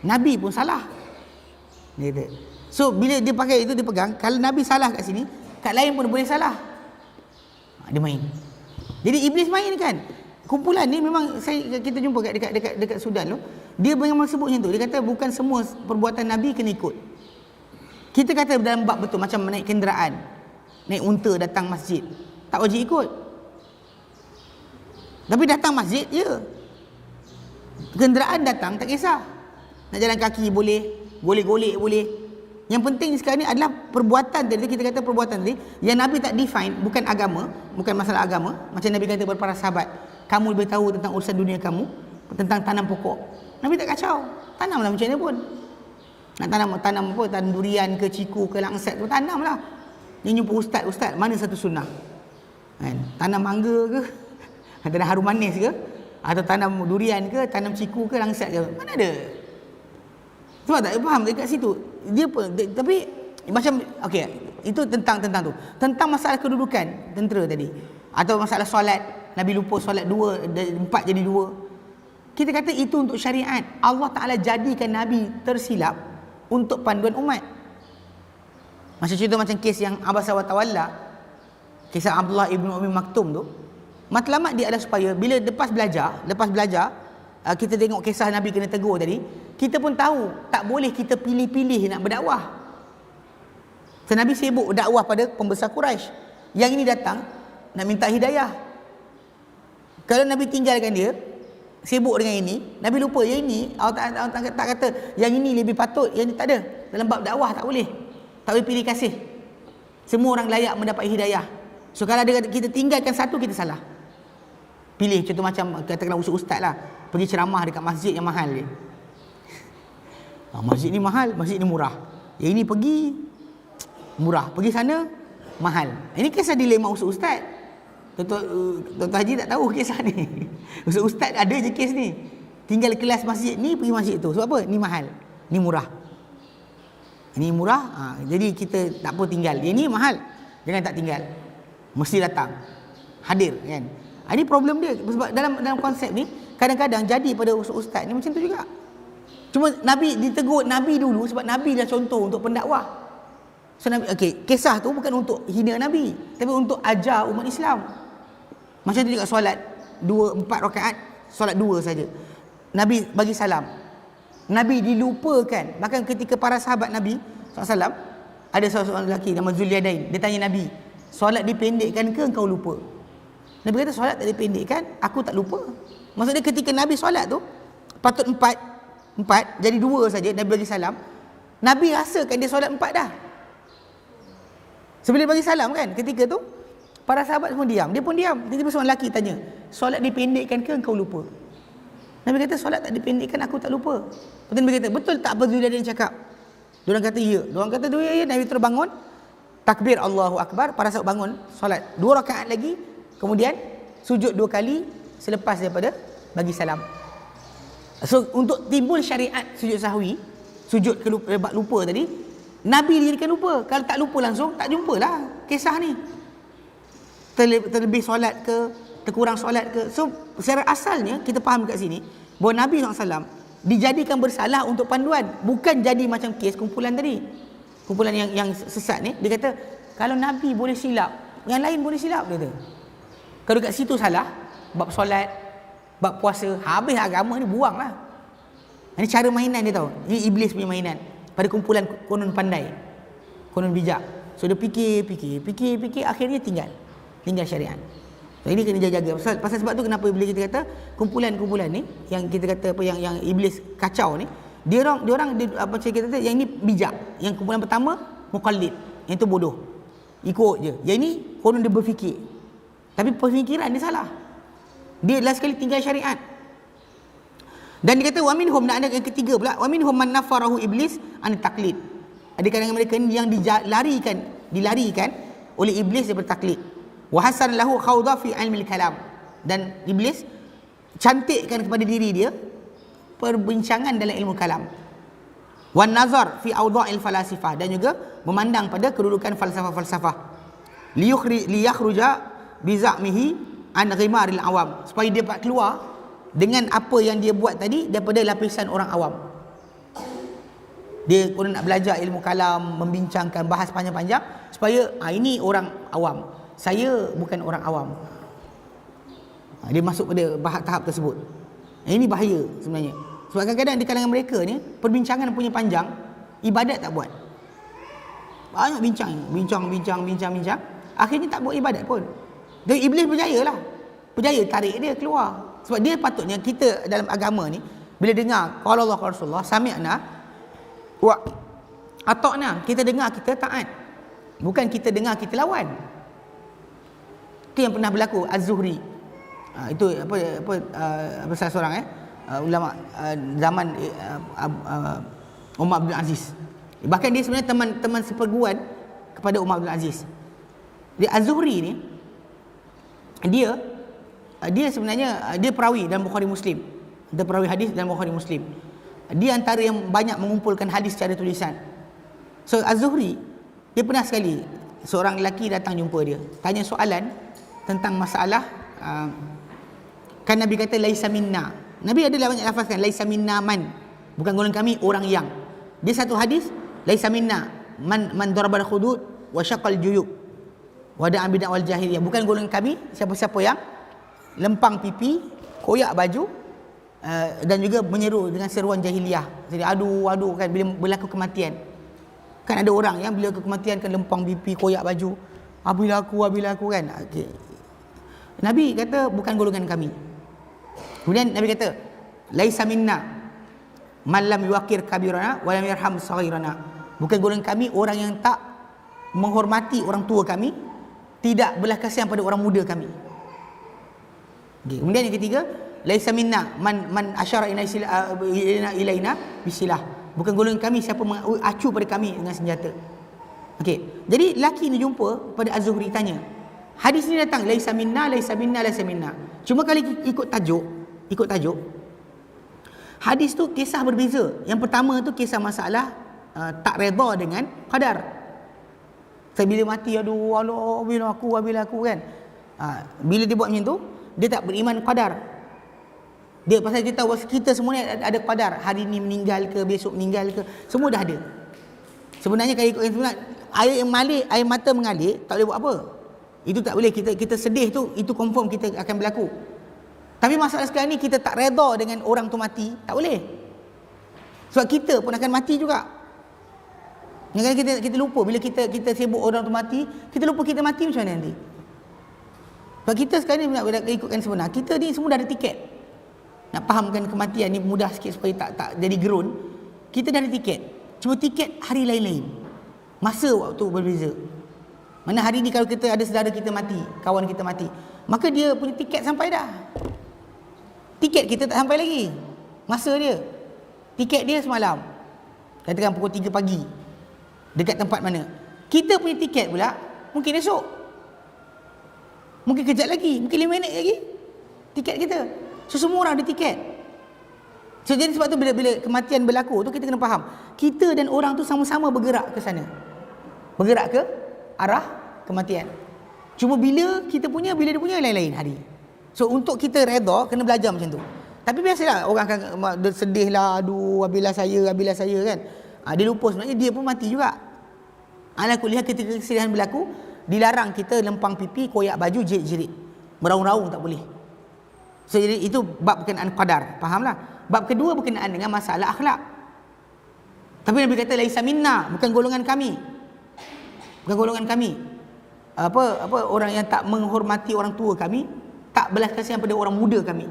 Nabi pun salah. Dia kata. So bila dia pakai itu, dia pegang, kalau Nabi salah kat sini, kat lain pun boleh salah. Dia main. Jadi iblis main kan. Kumpulan ni memang kita jumpa dekat Sudan tu. Dia memang sebut macam tu. Dia kata bukan semua perbuatan Nabi kena ikut. Kita kata dalam bab betul, macam naik kenderaan, naik unta datang masjid, tak wajib ikut. Tapi datang masjid je. Kenderaan datang tak kisah. Nak jalan kaki boleh, golek-golek boleh. Yang penting sekarang ni adalah perbuatan tadi, kita kata perbuatan tadi yang Nabi tak define, bukan agama, bukan masalah agama. Macam Nabi kata kepada para sahabat, kamu lebih tahu tentang urusan dunia kamu, tentang tanam pokok. Nabi tak kacau. Tanamlah macam mana pun. Nak tanam apa, tanam durian ke, ciku ke, langsat tu, tanamlah. Ni jumpa ustaz, mana satu sunnah? Kan? Tanam mangga ke? Tanam harum manis ke? Atau tanam durian ke, tanam ciku ke, langsat ke? Mana ada? Sebab tak faham dekat situ. Dia pun tapi macam okey, itu tentang tu. Tentang masalah kedudukan tentera tadi. Atau masalah solat, Nabi lupa solat 4 jadi 2. Kita kata itu untuk syariat. Allah Taala jadikan Nabi tersilap untuk panduan umat. Macam cerita macam kes yang Abasa wa Tawalla, kisah Abdullah ibnu Umi Maktum tu. Matlamat dia adalah supaya bila lepas belajar, kita tengok kisah Nabi kena tegur tadi, kita pun tahu tak boleh kita pilih-pilih nak berdakwah. So, Nabi sibuk dakwah pada pembesar Quraisy. Yang ini datang nak minta hidayah. Kalau Nabi tinggalkan dia, sibuk dengan ini, Nabi lupa yang ini, Allah tak kata yang ini lebih patut, yang ini tak ada. Dalam bab dakwah tak boleh. Tak boleh pilih kasih. Semua orang layak mendapat hidayah. So kalau kita tinggalkan satu, kita salah. Pilih contoh macam katakanlah ustaz lah, pergi ceramah dekat masjid yang mahal dia. Masjid ni mahal, masjid ni murah. Yang ini pergi murah, pergi sana mahal. Ini kisah dilema ustaz. Tuan Haji tak tahu kisah ni. Ustaz ada je kes ni. Tinggal kelas masjid ni, pergi masjid tu. Sebab apa? Ni mahal, ni murah. Ini murah, jadi kita tak apa tinggal. Yang ni mahal, jangan tak tinggal. Mesti datang, hadir kan. Ini problem dia. Sebab dalam konsep ni kadang-kadang jadi pada ustaz ni macam tu juga. Cuma Nabi ditegur Nabi dulu sebab Nabi dah contoh untuk pendakwah. So Nabi, kisah tu bukan untuk hina Nabi, tapi untuk ajar umat Islam. Macam tu juga solat 4 rakaat, solat 2 saja. Nabi bagi salam. Nabi dilupakan. Bahkan ketika para sahabat Nabi SAW, ada seorang lelaki nama Zulyadain, dia tanya Nabi, solat dipendekkan ke engkau lupa? Nabi kata solat tak dipendekkan, aku tak lupa. Maksudnya ketika Nabi solat tu patut 4 jadi 2 saja, Nabi bagi salam. Nabi rasakan dia solat 4 dah. Sebelum bagi salam kan, ketika tu para sahabat semua diam. Dia pun diam. Tiba-tiba seorang lelaki tanya, solat dipendekkan ke engkau lupa? Nabi kata solat tak dipendekkan, aku tak lupa. Lepas Nabi kata, betul tak apa Zulyadain cakap? Diorang kata ya. Diorang kata ya. Nabi terus bangun, takbir Allahu Akbar. Para sahabat bangun, solat 2 rakaat lagi, kemudian sujud 2 kali selepas daripada bagi salam. So untuk timbul syariat sujud sahwi, sujud bab lupa tadi, Nabi dijadikan lupa. Kalau tak lupa langsung, tak jumpalah kisah ni. Terlebih solat ke, terkurang solat ke. So secara asalnya kita faham kat sini bahawa Nabi SAW dijadikan bersalah untuk panduan, bukan jadi macam kes kumpulan tadi. Kumpulan yang sesat ni, dia kata kalau Nabi boleh silap, yang lain boleh silap, dia kata. Kalau kat situ salah, bab solat, bab puasa, habis agama ni buanglah. Ini cara mainan dia tahu. Ini iblis punya mainan pada kumpulan konon pandai, konon bijak. So dia fikir, akhirnya tinggal syariat. So ini kena jaga. Pasal sebab tu kenapa bila kita kata kumpulan-kumpulan ni yang kita kata apa yang iblis kacau ni, dia orang apa kita kata yang ini bijak. Yang kumpulan pertama muqallid, yang itu bodoh. Ikut je. Yang ini konon dia berfikir. Tapi pemikiran dia salah. Dia last sekali tinggal syariat. Dan dia kata wa minhum, nak ada yang ketiga pula, wa minhum man nafarahu iblis an taklid. Ada kalangan mereka yang dilarikan oleh iblis daripada taklid. Wa hasan lahu khawda fi ilmi kalam. Dan iblis cantikkan kepada diri dia perbincangan dalam ilmu kalam. Wan nazar fi awdha'il falasifah, dan juga memandang pada kedudukan falsafah-falsafah. Liyakhruja biza'mihi an ghimaril awam, supaya dia dapat keluar dengan apa yang dia buat tadi daripada lapisan orang awam. Dia pun nak belajar ilmu kalam, membincangkan, bahas panjang-panjang supaya ini orang awam, saya bukan orang awam. Dia masuk pada tahap tersebut. Ini bahaya sebenarnya. Sebab kadang-kadang di kalangan mereka ni perbincangan punya panjang, ibadat tak buat. Banyak bincang, akhirnya tak buat ibadat pun. Dan iblis berjaya tarik dia keluar. Sebab dia patutnya kita dalam agama ni bila dengar qala Allah qala Rasulullah sami'na wa ata'na, kita dengar kita taat. Bukan kita dengar kita lawan. Itu yang pernah berlaku Az-Zuhri. Itu apa salah seorang ulama zaman Umar bin Aziz. Bahkan dia sebenarnya teman seperguruan kepada Umar bin Aziz. Dia Az-Zuhri ni dia sebenarnya dia perawi dalam Bukhari Muslim. Dia perawi hadis dalam Bukhari Muslim. Dia antara yang banyak mengumpulkan hadis secara tulisan. So Az-Zuhri dia pernah sekali seorang lelaki datang jumpa dia, tanya soalan tentang masalah kan Nabi kata laisa minna. Nabi adalah banyak lafazkan laisa minna man, bukan golongan kami orang yang. Dia satu hadis laisa minna man darabal khudud wa syaqal juyub wa da'a bid'ah wal jahiliyah, bukan golongan kami siapa-siapa yang lempang pipi, koyak baju dan juga menyeru dengan seruan jahiliyah. Jadi adu kan bila berlaku kematian. Kan ada orang yang bila kematian kan lempang pipi, koyak baju, bila aku kan. Okay. Nabi kata bukan golongan kami. Kemudian Nabi kata laisa minna man lam yuqir kabirana wa lam yarham saghirana, bukan golongan kami orang yang tak menghormati orang tua kami, tidak belas kasihan pada orang muda kami. Okay. Kemudian yang ketiga laisa minna man asyara ilaina bisilah, bukan golongan kami siapa mengacu pada kami dengan senjata. Okey. Jadi lelaki ni jumpa pada Az-Zuhri tanya. Hadis ni datang laisa minna laisa minna laisa minna. Cuma kalau ikut tajuk hadis tu kisah berbeza. Yang pertama tu kisah masalah tak redha dengan qadar. Bila mati Allah bila aku kan. Bila dia buat macam tu dia tak beriman qadar. Dia pasal kita tahu kita semua ni ada qadar, hari ni meninggal ke, besok meninggal ke, semua dah ada. Sebenarnya kalau ikut sebenarnya air mata mengalir tak boleh buat apa. Itu tak boleh, kita sedih tu itu confirm kita akan berlaku. Tapi masalah sekarang ni kita tak redha dengan orang tu mati, tak boleh. Sebab kita pun akan mati juga. Kadang-kadang kita lupa bila kita sibuk orang tu mati, kita lupa kita mati macam mana nanti. Sebab kita sekarang ni nak ikutkan sebenar, kita ni semua dah ada tiket. Nak fahamkan kematian ni mudah sikit supaya tak jadi gerun. Kita dah ada tiket. Cuma tiket hari lain-lain. Masa waktu berbeza. Mana hari ni kalau kita ada saudara kita mati, kawan kita mati, maka dia punya tiket sampai dah. Tiket kita tak sampai lagi. Masa dia. Tiket dia semalam. Katakan pukul 3 pagi. Dekat tempat mana? Kita punya tiket pula mungkin esok. Mungkin kejap lagi, mungkin 5 minit lagi. Tiket kita. So semua orang ada tiket. So jadi sebab tu bila kematian berlaku tu kita kena faham. Kita dan orang tu sama-sama bergerak ke sana. Bergerak ke arah kematian. Cuma bila dia punya lain-lain hari. So untuk kita redha kena belajar macam tu. Tapi biasalah orang akan sedih lah, habislah saya kan. Dia lupa sebenarnya dia pun mati juga. Ala kuliah ketika kesedihan berlaku, dilarang kita lempang pipi, koyak baju, jerit-jerit. Meraung-raung tak boleh. So jadi itu bab berkenaan qadar. Fahamlah. Bab kedua berkenaan dengan masalah akhlak. Tapi Nabi kata laisa minna, bukan golongan kami. Bukan golongan kami. Apa orang yang tak menghormati orang tua kami, tak belas kasihan pada orang muda kami.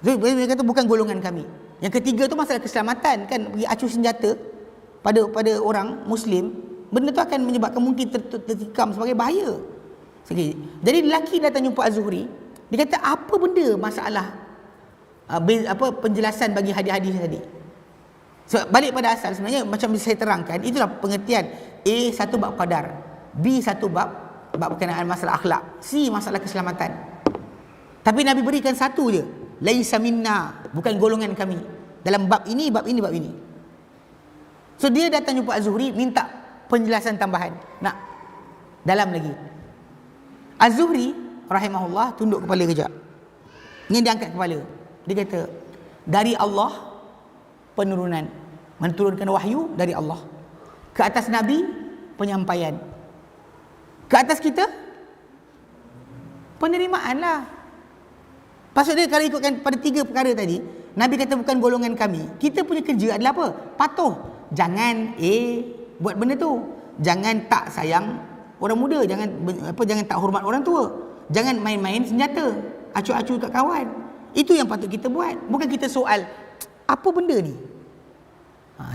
Jadi Nabi kata bukan golongan kami. Yang ketiga tu masalah keselamatan kan, pergi acu senjata pada orang muslim, benda tu akan menyebabkan mungkin tertikam sebagai bahaya. Jadi lelaki datang jumpa Az-Zuhri, dia kata apa benda masalah penjelasan bagi hadis-hadis tadi. Sebab balik pada asal sebenarnya macam saya terangkan, itulah pengertian. A satu bab qadar, B satu bab berkenaan masalah akhlak, C masalah keselamatan. Tapi Nabi berikan satu je, laisa minna, bukan golongan kami. Dalam bab ini. So dia datang jumpa Az-Zuhri minta penjelasan tambahan. Nak dalam lagi. Az-Zuhri rahimahullah tunduk kepala kejap. Ni dia angkat kepala. Dia kata, dari Allah penurunan, menurunkan wahyu dari Allah. Ke atas Nabi penyampaian. Ke atas kita penerimaan lah. Pasal dia kalau ikutkan pada 3 perkara tadi, Nabi kata bukan golongan kami. Kita punya kerja adalah apa? Patuh. Jangan buat benda tu. Jangan tak sayang orang muda, jangan tak hormat orang tua. Jangan main-main senjata. acu-acu kat kawan. Itu yang patut kita buat. Bukan kita soal apa benda ni.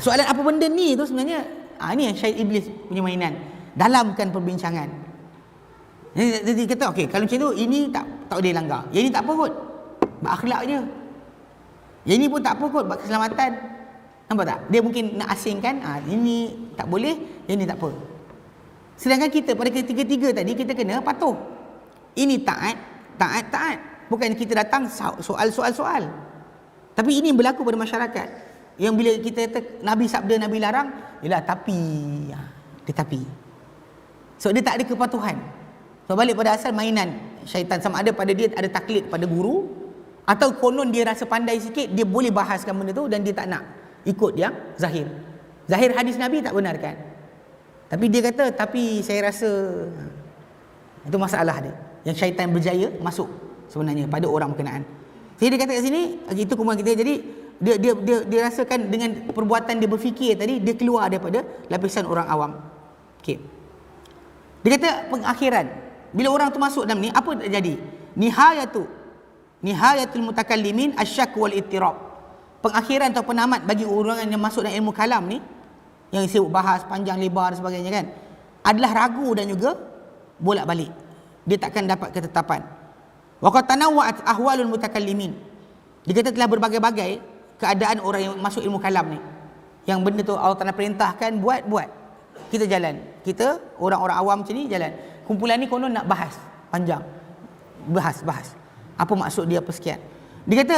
Soalan apa benda ni tu sebenarnya ni yang syaitan iblis punya mainan. Dalamkan perbincangan. Jadi kata okey, kalau macam tu ini tak boleh langgar. Yang ni tak apa kot. Berakhlak je. Yang ni pun tak apa kot, buat keselamatan. Nampak tak? Dia mungkin nak asingkan, ini tak boleh, yang ni tak apa. Sedangkan kita pada ketiga-tiga tadi kita kena patuh. Ini taat. Bukan kita datang soal. Tapi ini berlaku pada masyarakat. Yang bila kita kata Nabi sabda, Nabi larang, ialah tapi. Dia tapi. So dia tak ada kepatuhan. So balik pada asal mainan syaitan, sama ada pada dia ada taklid pada guru, atau konon dia rasa pandai sikit, dia boleh bahaskan benda tu dan dia tak nak ikut yang zahir. Zahir hadis Nabi tak benarkan. Tapi dia kata, tapi saya rasa itu masalah dia. Yang syaitan berjaya masuk sebenarnya pada orang berkenaan. Jadi dia kata kat sini, itu kumpulan kita. Jadi dia rasakan dengan perbuatan dia berfikir tadi, dia keluar daripada lapisan orang awam. Okey. Dia kata pengakhiran. Bila orang tu masuk dalam ni, apa yang terjadi? Nihayatul mutakallimin asyak wal ittirab. Pengakhiran atau penamat bagi orang yang masuk dalam ilmu kalam ni, yang sibuk bahas panjang lebar dan sebagainya kan, adalah ragu dan juga bolak-balik. Dia takkan dapat ketetapan. Wa qad tanawwa'at ahwalul mutakallimin. Dia kata telah berbagai-bagai keadaan orang yang masuk ilmu kalam ni. Yang benda tu Allah Ta'ala perintahkan, buat. Kita jalan. Kita orang-orang awam macam ni jalan. Kumpulan ni konon nak bahas panjang. Bahas. Apa maksud dia, apa sekian. Dia kata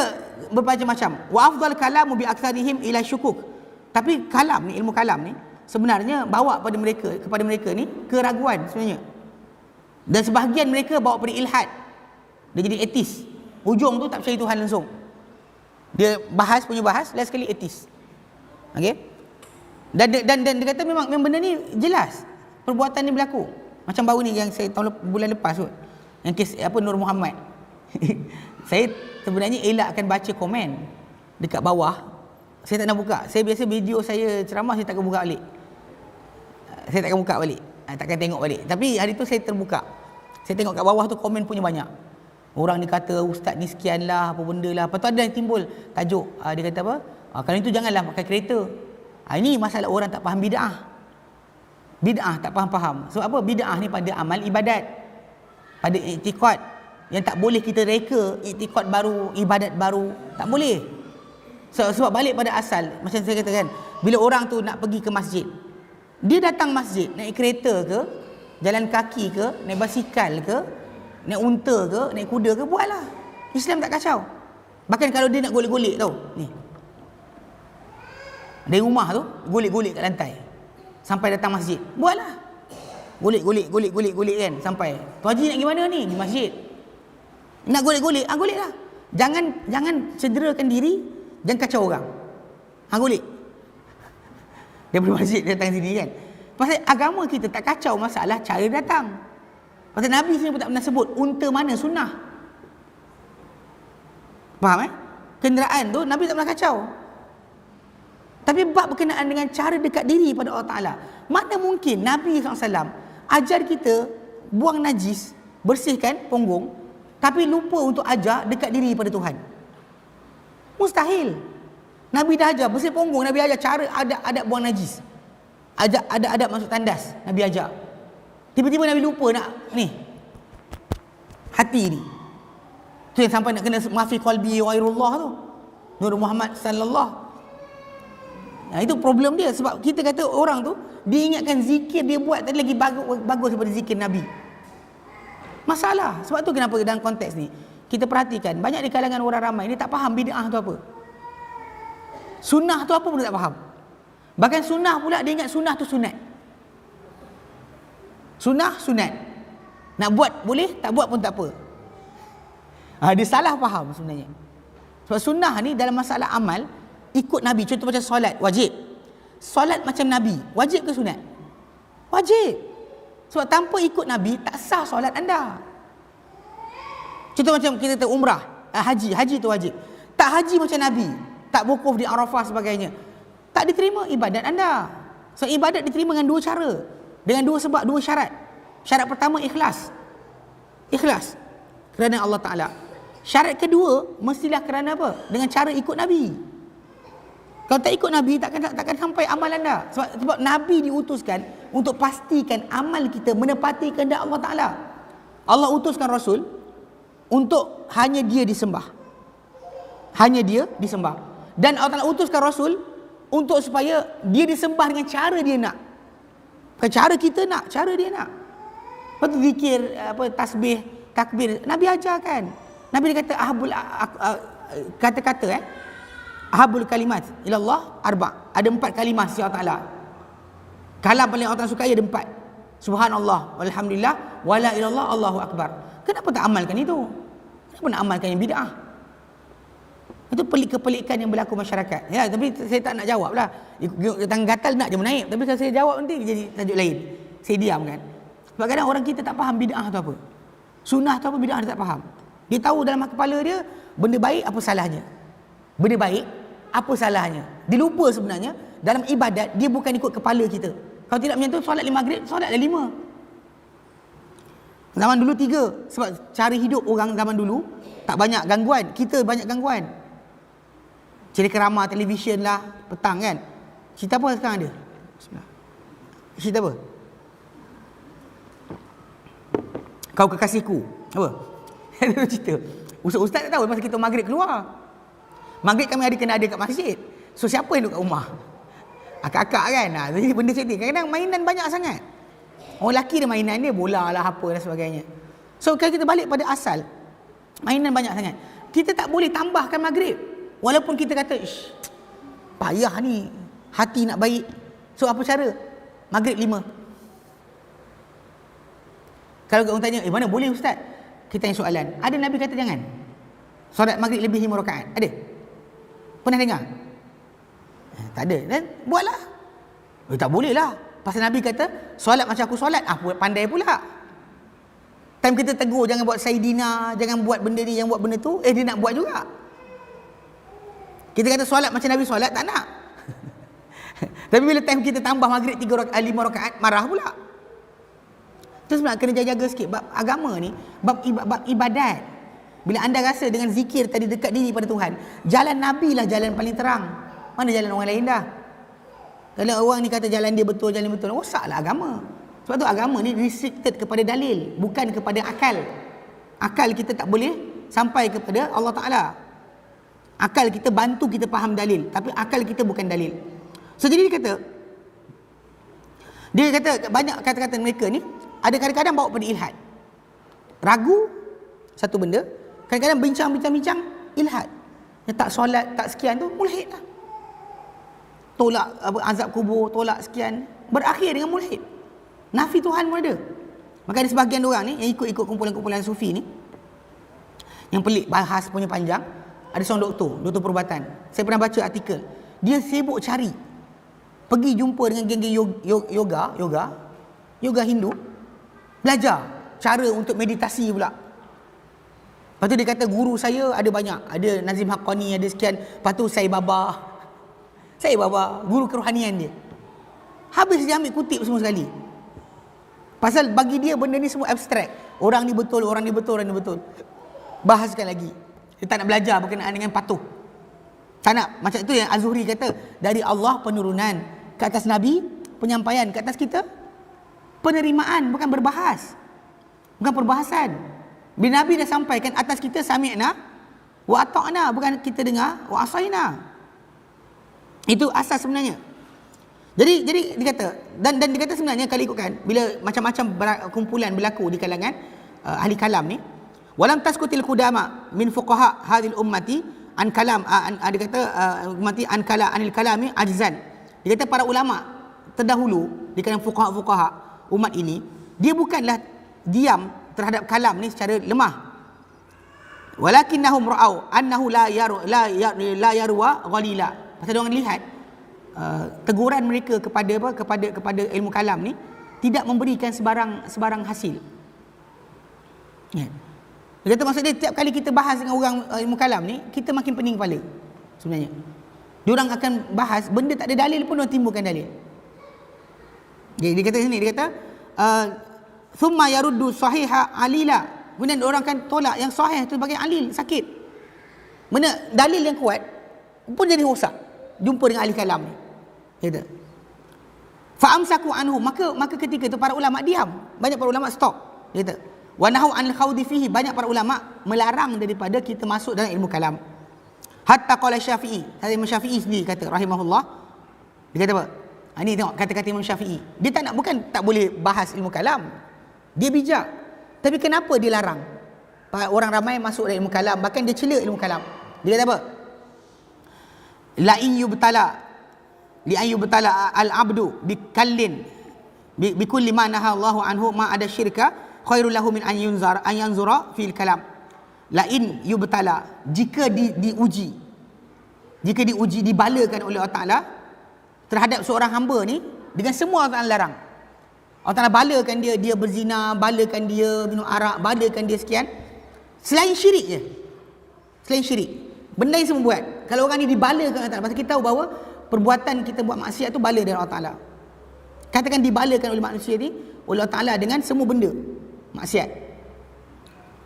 bermacam-macam. Wa afdal kalamu bi aktsarihim ila syukuk. Tapi kalam ni, ilmu kalam ni sebenarnya bawa kepada mereka ni keraguan sebenarnya. Dan sebahagian mereka bawa pada ilhad. Dia jadi etis. Hujung tu tak percaya Tuhan langsung. Dia bahas, last sekali etis. Okey? Dan dia kata memang benda ni jelas. Perbuatan ni berlaku. Macam baru ni yang saya bulan lepas tu. Yang kes Nur Muhammad. Saya sebenarnya elakkan baca komen dekat bawah. Saya tak nak buka. Saya biasa video saya ceramah saya takkan buka balik. Saya takkan buka balik. Takkan tengok balik. Tapi hari tu saya terbuka. Saya tengok kat bawah tu komen punya banyak. Orang ni kata ustaz ni sekian lah, apa benda lah. Lepas tu ada yang timbul tajuk. Dia kata apa? Kalau itu janganlah pakai kereta. Ini masalah orang tak faham bid'ah. Bid'ah tak faham. Sebab apa? Bid'ah ni pada amal ibadat. Pada i'tiqad. Yang tak boleh kita reka i'tiqad baru, ibadat baru. Tak boleh. Sebab balik pada asal, macam saya katakan, bila orang tu nak pergi ke masjid, dia datang masjid, naik kereta ke, jalan kaki ke, naik basikal ke, naik unta ke, naik kuda ke, buatlah. Islam tak kacau. Bahkan kalau dia nak golek-golek tau, ni. Dari rumah tu, golek-golek kat lantai. Sampai datang masjid, buatlah. Golek kan, sampai. Tu haji nak pergi mana ni? Di masjid. Nak golek-golek, goleklah. Jangan cederakan diri, jangan kacau orang. Golek. Daripada masjid datang sini kan. Pasal agama kita tak kacau masalah cara datang. Pasal Nabi sini pun tak pernah sebut unta mana sunnah. Faham Kenderaan tu Nabi tak pernah kacau. Tapi bab berkenaan dengan cara dekat diri pada Allah Ta'ala. Mana mungkin Nabi SAW ajar kita buang najis, bersihkan punggung, tapi lupa untuk ajar dekat diri pada Tuhan. Mustahil. Nabi dah ajar bersih punggung, Nabi ajar cara adab buang najis. Adab masuk tandas, Nabi ajar. Tiba-tiba Nabi lupa nak ni. Hati ni. Tu yang sampai nak kena mafi qalbi ghairullah tu. Nur Muhammad sallallahu. Itu problem dia. Sebab kita kata orang tu, dia ingatkan zikir dia buat tadi lagi bagus daripada zikir Nabi. Masalah. Sebab tu kenapa dalam konteks ni kita perhatikan banyak di kalangan orang ramai ni tak faham bid'ah tu apa. Sunnah tu apa pun tak faham. Bahkan sunnah pula dia ingat sunnah tu sunat. Sunnah sunat. Nak buat boleh, tak buat pun tak apa. Dia salah faham sebenarnya. Sebab sunnah ni dalam masalah amal ikut Nabi. Contoh macam solat wajib. Solat macam Nabi, wajib ke sunat? Wajib. Sebab tanpa ikut Nabi tak sah solat anda. Contoh macam kita kata umrah, haji tu wajib. Tak haji macam Nabi, tak wukuf di Arafah sebagainya, tak diterima ibadat anda. So ibadat diterima dengan dua cara, dengan dua sebab, dua syarat. Syarat pertama ikhlas. Ikhlas kerana Allah Ta'ala. Syarat kedua, mestilah kerana apa? Dengan cara ikut Nabi. Kalau tak ikut Nabi, takkan sampai amal anda. Sebab Nabi diutuskan untuk pastikan amal kita menepati kehendak Allah Ta'ala. Allah utuskan Rasul untuk hanya dia disembah. Hanya dia disembah. Dan Allah Ta'ala utuskan Rasul untuk supaya dia disembah dengan cara dia nak. Bukan cara kita nak, cara dia nak. Lepas tu zikir, tasbih, takbir, Nabi ajarkan. Nabi dia kata kata-kata ahabul kalimat ilallah arba'. Ada 4 kalimah sisi Allah Ta'ala. Kalam paling Allah Ta'ala suka ada 4. Subhanallah, walhamdulillah, wala ilallah, Allahu akbar. Kenapa tak amalkan itu? Kenapa nak amalkan yang bid'ah? Itu kepelikan yang berlaku masyarakat. Ya, tapi saya tak nak jawab lah. Tangan gatal nak je menaik. Tapi kalau saya jawab nanti jadi tajuk lain. Saya diam kan. Sebab kadang orang kita tak faham bid'ah tu apa. Sunnah tu apa, bid'ah dia tak faham. Dia tahu dalam kepala dia, benda baik apa salahnya. Benda baik, apa salahnya. Dia lupa sebenarnya, dalam ibadat, dia bukan ikut kepala kita. Kalau tidak macam tu, solat 5 maghrib, solatlah 5. Zaman dulu 3. Sebab cara hidup orang zaman dulu, tak banyak gangguan. Kita banyak gangguan. Cerita kerama, televisyen lah, petang kan. Cerita apa sekarang ada? Cerita apa? Kau kekasihku. Apa? Cerita. Ustaz tak tahu masa kita maghrib keluar. Maghrib kami kena ada kat masjid. So siapa yang duduk kat rumah? Akak-akak kan. Jadi benda macam ni. Kadang-kadang mainan banyak sangat. Orang lelaki dia mainan dia, bola lah apa dan sebagainya. So kalau kita balik pada asal, mainan banyak sangat. Kita tak boleh tambahkan maghrib. Walaupun kita kata, payah ni, hati nak baik. So apa cara? Maghrib 5. Kalau orang tanya, mana boleh ustaz? Kita tanya soalan. Ada Nabi kata jangan? Solat maghrib lebih 5 rakaat. Ada? Pernah dengar? Tak ada. Dan buatlah. Tak boleh lah. Pasal Nabi kata, solat macam aku solat. Pandai pula. Time kita tegur, jangan buat Sayyidina, jangan buat benda ni, jangan buat benda tu. Dia nak buat juga. Kita kata solat macam Nabi solat, tak nak. Tapi bila time kita tambah maghrib 5 rakaat, marah pula. Itu sebenarnya kena jaga sikit. Bab agama ni, bab ibadat. Bila anda rasa dengan zikir tadi dekat diri pada Tuhan, jalan Nabi lah jalan paling terang. Mana jalan orang lain dah? Kalau orang ni kata jalan dia betul, rosaklah agama. Sebab tu agama ni restricted kepada dalil, bukan kepada akal. Akal kita tak boleh sampai kepada Allah Ta'ala. Akal kita bantu kita faham dalil, tapi akal kita bukan dalil. So jadi dia kata banyak kata-kata mereka ni ada kadang-kadang bawa pada ilhad. Ragu satu benda, kadang-kadang bincang ilhad. Yang tak solat, tak sekian tu mulhid lah. Tolak azab kubur, tolak sekian, berakhir dengan mulhid. Nafi Tuhan pun ada. Maka ada sebahagian orang ni yang ikut kumpulan-kumpulan sufi ni, yang pelik bahas punya panjang. Ada seorang doktor perubatan. Saya pernah baca artikel. Dia sibuk cari, pergi jumpa dengan geng-geng yoga Hindu, belajar cara untuk meditasi pula. Lepas tu dia kata guru saya ada banyak. Ada Nazim Haqqani, ada sekian. Lepas tu Syed Baba, guru kerohanian dia. Habis dia ambil kutip semua sekali. Pasal bagi dia benda ni semua abstrak. Orang ni betul. Bahaskan lagi. Dia tak nak belajar berkenaan dengan patuh. Tak nak. Macam itu yang Az-Zuhri kata, dari Allah penurunan, ke atas Nabi penyampaian, ke atas kita penerimaan, bukan berbahas. Bukan perbahasan. Bila Nabi dah sampaikan, atas kita sami'na wa ata'na, bukan kita dengar wa asaina. Itu asas sebenarnya. Jadi dia kata, dan dia kata sebenarnya kalau ikutkan, bila macam-macam kumpulan berlaku di kalangan ahli kalam ni, walam taskutil qudama min fuqaha hadhil ummati an kalam, dia kata ummati an kala anil kalami ajzan. Dia kata para ulama terdahulu di kalangan fuqaha umat ini, dia bukanlah diam terhadap kalam ni secara lemah. Walakinnahum ra'au annahu la yarwa ghalila. Pasal orang lihat teguran mereka kepada ilmu kalam ni tidak memberikan sebarang hasil. Ya. Dia kata maksud dia, tiap kali kita bahas dengan orang ilmu kalam ni, kita makin pening kepala sebenarnya. Diorang akan bahas benda tak ada dalil pun, diorang timbulkan dalil. Dia kata sini, dia kata thumma yaruddu sahiha alila Kemudian orang kan tolak yang sahih tu bagi alil sakit. Mana dalil yang kuat pun jadi rosak. Jumpa dengan ahli kalam ni. Kata. Fa'amsaku anhu, maka ketika itu para ulama diam. Banyak para ulama stop. Kata. Wa nahu anil khawdi fihi, banyak para ulama melarang daripada kita masuk dalam ilmu kalam. Hatta qala Syafi'i, Imam Syafi'i sendiri kata rahimahullah. Dia kata apa? Ini tengok kata-kata Imam Syafi'i. Dia bukan tak boleh bahas ilmu kalam. Dia bijak. Tapi kenapa dia larang orang ramai masuk dalam ilmu kalam, bahkan dia cela ilmu kalam. Dia kata apa? La in yubtala li an yubtala al-abdu bikallin bi kulli ma naha Allahu anhu ma ada syirka khairul lahu min an yanzura fil kalam. La in yubtala, jika diuji dibalakan oleh Allah Taala terhadap seorang hamba ni dengan semua Allah Taala larang. Allah Taala balakan dia berzina, balakan dia minum arak, balakan dia sekian. Selain syirik je. Selain syirik. Benda yang semua buat. Kalau orang ni dibalakan Allah Taala, pasal kita tahu bahawa perbuatan kita buat maksiat tu bala dari Allah Taala. Katakan dibalakan oleh manusia ni oleh Allah Taala dengan semua benda maksiat.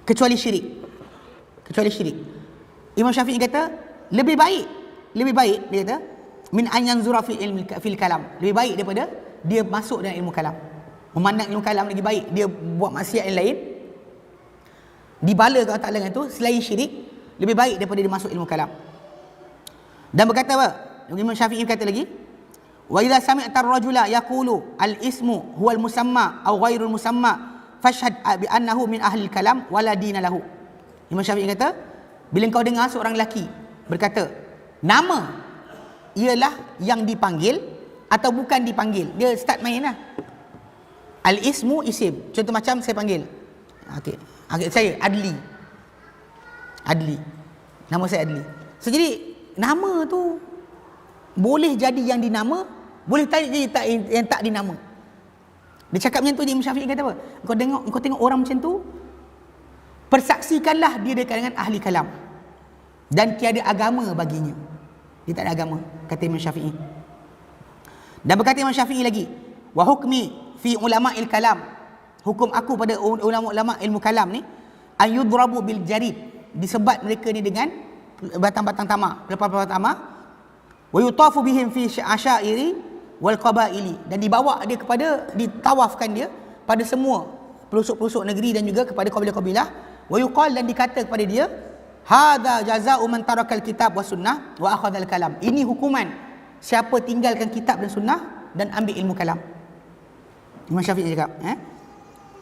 Kecuali syirik. Imam Syafi'i kata lebih baik dia kata min an yanzura fil kalam, lebih baik daripada dia masuk dalam ilmu kalam, memandang ilmu kalam lagi baik dia buat maksiat yang lain, dibala ke Allah Ta'ala dengan itu selain syirik, lebih baik daripada dia masuk ilmu kalam. Dan berkata apa? Imam Syafi'i kata lagi, wa idza sami'ta ar-rajula yaqulu al-ismu huwa al-musamma aw ghairul musamma fashhad bi annahu min ahli al-kalam wala dina lahu. Imam Syafi'i kata, bila kau dengar seorang lelaki berkata, nama ialah yang dipanggil atau bukan dipanggil, dia start main lah. Al-ismu isim. Contoh macam saya panggil, saya Adli. Nama saya Adli. So jadi nama tu boleh jadi yang dinama, boleh jadi yang tak dinama. Dia cakap macam tu, Imam Syafi'i kata apa? Kau tengok orang macam tu, persaksikanlah dia dekat dengan ahli kalam dan tiada agama baginya. Dia tak ada agama, kata Imam Syafi'i. Dan berkata Imam Syafi'i lagi, wa hukmi fi ulama'il kalam, hukum aku pada ulama-ulama ilmu kalam ni, ayudrabu bil jarid, disebat mereka ni dengan batang-batang tamak, pelepah-pelepah tamak, wa yutafu bihim fi asyairi wal qabaili, dan dibawa dia kepada, ditawafkan dia pada semua pelosok-pelosok negeri dan juga kepada kabilah-kabilah. Wa yuqal, dan dikata kepada dia, hadza jazaa'u man tarakal kitab was sunnah wa akhadhal kalam, ini hukuman siapa tinggalkan kitab dan sunnah dan ambil ilmu kalam. Imam Syafi'i cakap,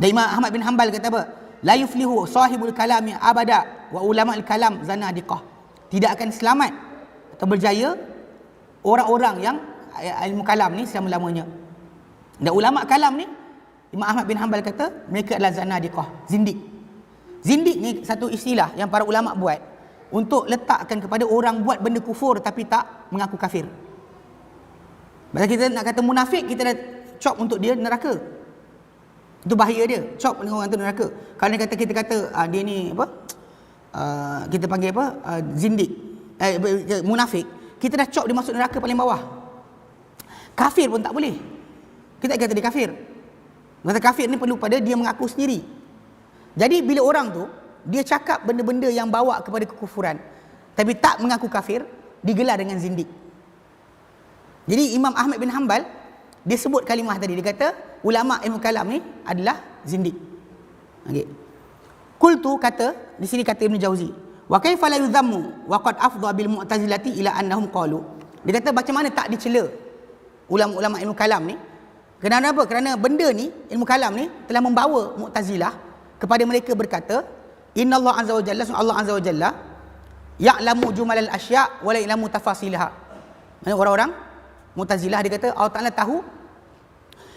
Dan Imam Ahmad bin Hanbal kata apa? La yuflihu sahibul kalami abada wa ulama'il kalam zanadiqah, tidak akan selamat atau berjaya orang-orang yang ilmu kalam ni selama-lamanya. Dan ulama kalam ni, Imam Ahmad bin Hanbal kata mereka adalah zanadiqah, zindik. Zindik ni satu istilah yang para ulama buat untuk letakkan kepada orang buat benda kufur tapi tak mengaku kafir. Bila kita nak kata munafik, kita dah cop untuk dia neraka. Itu bahaya dia, cop dengan orang tu neraka. Kalau kita kata dia ni apa? Kita panggil apa? Zindik. Munafik, kita dah cop dia masuk neraka paling bawah. Kafir pun tak boleh. Kita kata dia kafir. Kata kafir ni perlu pada dia mengaku sendiri. Jadi bila orang tu dia cakap benda-benda yang bawa kepada kekufuran tapi tak mengaku kafir, digelar dengan zindik. Jadi Imam Ahmad bin Hanbal dia sebut kalimah tadi, dia kata ulama ilmu kalam ni adalah zindik. Okey. Qultu, kata di sini kata Ibn Jauzi, wa kaifa la yudhammu wa qad afdha bil mu'tazilati ila annahum qalu. Dia kata macam mana tak dicela ulama-ulama ilmu kalam ni? Kerana apa? Kerana benda ni, ilmu kalam ni telah membawa Mu'tazilah kepada mereka berkata, innallaha azza wa jalla, Allah azza wa jalla ya'lamu jumalal asya' wa la ya'lamu tafasilaha. Maksudnya orang-orang Mu'tazilah dia kata Allah Taala tahu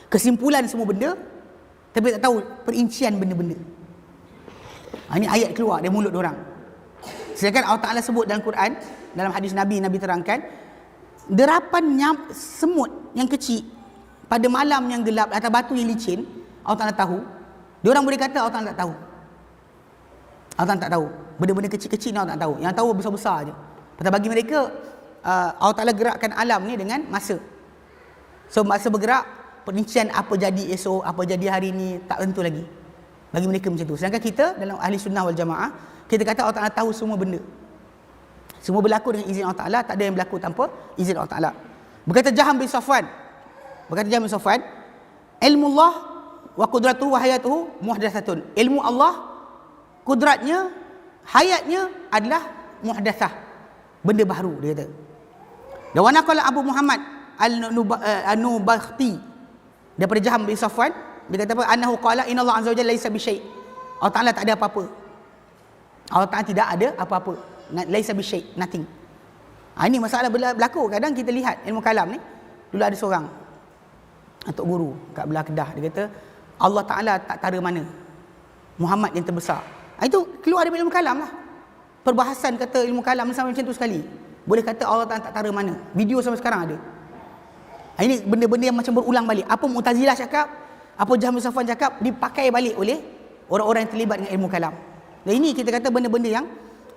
kesimpulan semua benda tapi tak tahu perincian benda-benda. Ini ayat keluar dari mulut orang. Sedangkan Allah Taala sebut dalam Quran, dalam hadis Nabi terangkan, derapan semut yang kecil pada malam yang gelap atas batu yang licin, Allah Taala tahu. Diorang boleh kata Allah Taala tak tahu. Allah Taala tak tahu. Benda-benda kecil-kecil ni Allah tak tahu. Yang tahu besar-besar je. Pasal bagi mereka Allah Taala gerakkan alam ni dengan masa. So masa bergerak, perincian apa jadi esok, apa jadi hari ni tak tentu lagi. Bagi mereka macam tu. Sedangkan kita dalam ahli sunnah wal jamaah, kita kata Allah Ta'ala tahu semua benda. Semua berlaku dengan izin Allah Ta'ala, tak ada yang berlaku tanpa izin Allah Ta'ala. Berkata Jaham bin Safwan, ilmu Allah wa qudratuhu wa hayatuhu muhdatsatun. Ilmu Allah, kudratnya, hayatnya adalah muhdatsah, benda baru, dia kata. Dan wana qala Abu Muhammad An-Nubakhti daripada Jaham bin Safwan, dia kata apa? Annahu qala inna Allah azza wa jalla laisa bi syai'. Allah Ta'ala tak ada apa-apa. Allah Ta'ala tidak ada apa-apa. Laisa bi syai', nothing. Ini masalah berlaku. Kadang kita lihat ilmu kalam ni, dulu ada seorang Atuk Guru kat belah Kedah, dia kata Allah Ta'ala tak tara mana, Muhammad yang terbesar. Itu keluar dari ilmu kalam lah. Perbahasan kata ilmu kalam sama macam tu sekali. Boleh kata Allah Ta'ala tak tara mana. Video sampai sekarang ada. Ini benda-benda yang macam berulang balik. Apa Mu'tazilah cakap, apa Jahm bin Safwan cakap, dipakai balik oleh orang-orang yang terlibat dengan ilmu kalam. Dan ini kita kata benda-benda yang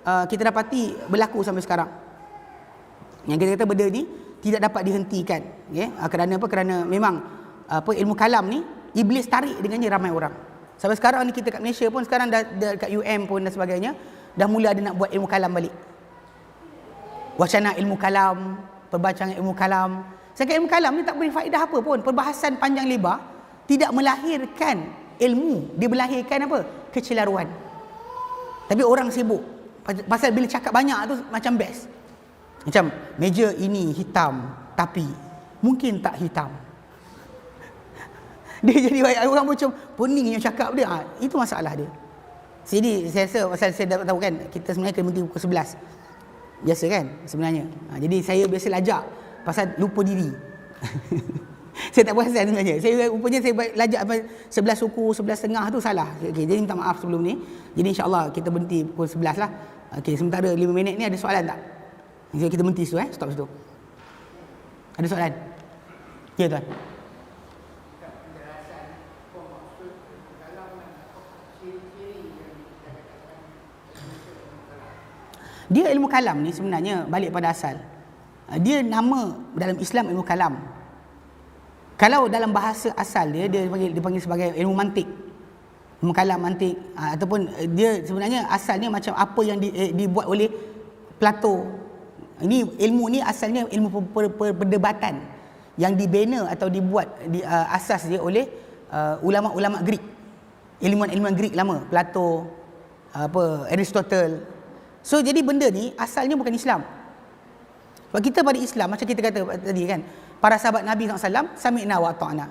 kita dapati berlaku sampai sekarang. Yang kita kata benda ni tidak dapat dihentikan, ya. Kerana apa? Kerana memang ilmu kalam ni iblis tarik dengannya ramai orang. Sampai sekarang ni kita kat Malaysia pun sekarang dah kat UM pun dan sebagainya dah mula ada nak buat ilmu kalam balik. Wacana ilmu kalam, perbacaan ilmu kalam. Sedangkan ilmu kalam ni tak beri faedah apa pun. Perbahasan panjang lebar tidak melahirkan ilmu, dia melahirkan apa? Kecelaruan. Tapi orang sibuk pasal bila cakap banyak tu macam best. Macam meja ini hitam tapi mungkin tak hitam. Dia jadi orang macam pening yang cakap dia. Itu masalah dia. Jadi saya rasa pasal saya dah tahu kan, kita sebenarnya kena berhenti pukul 11. Biasa kan sebenarnya. Jadi saya biasa lajak pasal lupa diri. Saya tak perasan sebenarnya. Saya rupanya saya lajak 11 suku, 11.30 tu salah. Okay, jadi minta maaf sebelum ni. Jadi insya-Allah kita berhenti pukul 11 lah. Okey, sementara 5 minit ni ada soalan tak? Jadi kita berhenti situ, stop situ. Ada soalan? Ya tuan. Dia ilmu kalam ni sebenarnya balik pada asal. Dia nama dalam Islam ilmu kalam. Kalau dalam bahasa asal dia dipanggil sebagai ilmu mantik. Ilmu kalam mantik, ataupun dia sebenarnya asalnya macam apa yang dibuat oleh Plato. Ini ilmu ni asalnya ilmu perdebatan yang dibina atau dibuat asas dia oleh ulama-ulama Greek. Ilmuwan-ilmuwan Greek lama, Plato, Aristotle. So jadi benda ni asalnya bukan Islam. Sebab kita pada Islam macam kita kata tadi kan, para sahabat Nabi SAW sami'na wa ata'na.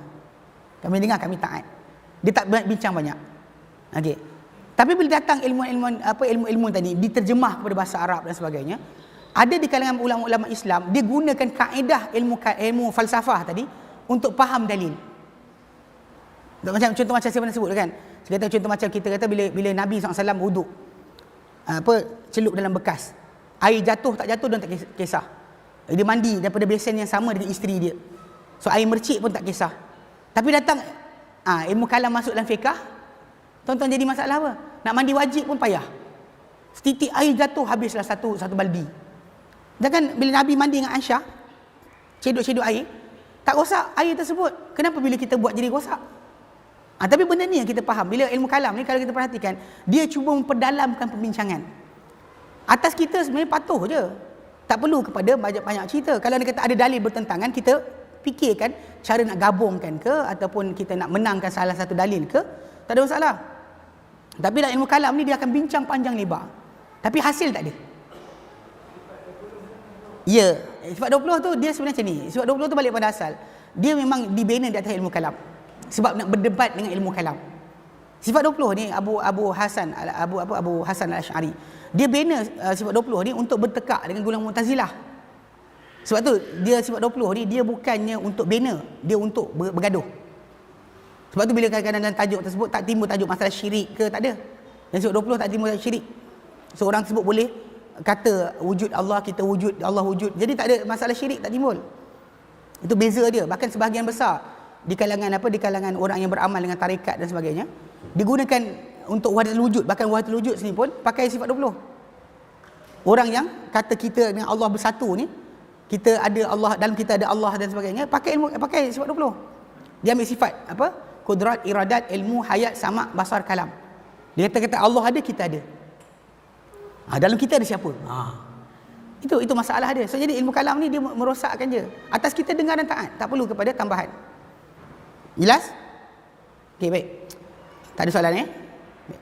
Kami dengar, kami taat. Dia tak bincang banyak. Okey. Tapi bila datang ilmu-ilmu tadi diterjemah kepada bahasa Arab dan sebagainya, ada di kalangan ulama-ulama Islam dia gunakan kaedah ilmu falsafah tadi untuk faham dalil. Macam contoh macam saya pernah sebut kan. Saya kata contoh macam kita kata bila Nabi SAW wuduk, celup dalam bekas. Air jatuh tak jatuh dan tak kisah. Dia mandi daripada besen yang sama dengan isteri dia. So air mercik pun tak kisah. Tapi datang ilmu kalam masuk dalam fiqah, tuan-tuan jadi masalah apa? Nak mandi wajib pun payah. Setitik air jatuh habislah satu baldi. Jangan bila Nabi mandi dengan Aisyah, cedok-cedok air, tak rosak air tersebut. Kenapa bila kita buat jadi rosak? Tapi benda ni yang kita faham. Bila ilmu kalam ni kalau kita perhatikan, dia cuba memperdalamkan perbincangan. Atas kita sebenarnya patuh je. Tak perlu kepada banyak cerita. Kalau dia kata ada dalil bertentangan, kita fikirkan cara nak gabungkan ke ataupun kita nak menangkan salah satu dalil ke, tak ada masalah. Tapi dalam ilmu kalam ni dia akan bincang panjang lebar. Tapi hasil tak ada. Ya, sifat 20 tu dia sebenarnya macam ni. Sifat 20 tu balik pada asal. Dia memang dibina di atas ilmu kalam. Sebab nak berdebat dengan ilmu kalam. Sifat 20 ni Abu Hasan Al-Asy'ari. Dia bina sifat 20 ni untuk bertekak dengan golongan Mu'tazilah. Sebab tu dia sifat 20 ni dia bukannya untuk bina, dia untuk bergaduh. Sebab tu bila kadang-kadang dalam tajuk tersebut tak timbul tajuk masalah syirik ke, tak ada. Dan sifat 20 tak timbul syirik. Seorang tersebut boleh kata wujud Allah, kita wujud, Allah wujud. Jadi tak ada masalah syirik, tak timbul. Itu beza dia. Bahkan sebahagian besar di kalangan orang yang beramal dengan tarekat dan sebagainya, digunakan untuk wahdatul wujud. Bahkan wahdatul wujud sini pun pakai sifat 20. Orang yang kata kita dengan Allah bersatu ni, kita ada Allah, dalam kita ada Allah dan sebagainya, pakai sifat 20. Dia ambil sifat kudrat, iradat, ilmu, hayat, sama, basar, kalam. Dia kata Allah ada, kita ada. Dalam kita ada siapa? Itu masalah dia. So jadi ilmu kalam ni dia merosakkan je. Atas kita dengar dan taat, tak perlu kepada tambahan. Jelas? Okey, baik. Tak ada soalan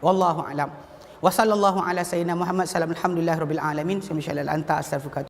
Wallahu a'lam. Wa sallallahu ala sayyidina Muhammad sallallahu alhamdulillah rabbil alamin. Subhanallah anta astaghfiruka.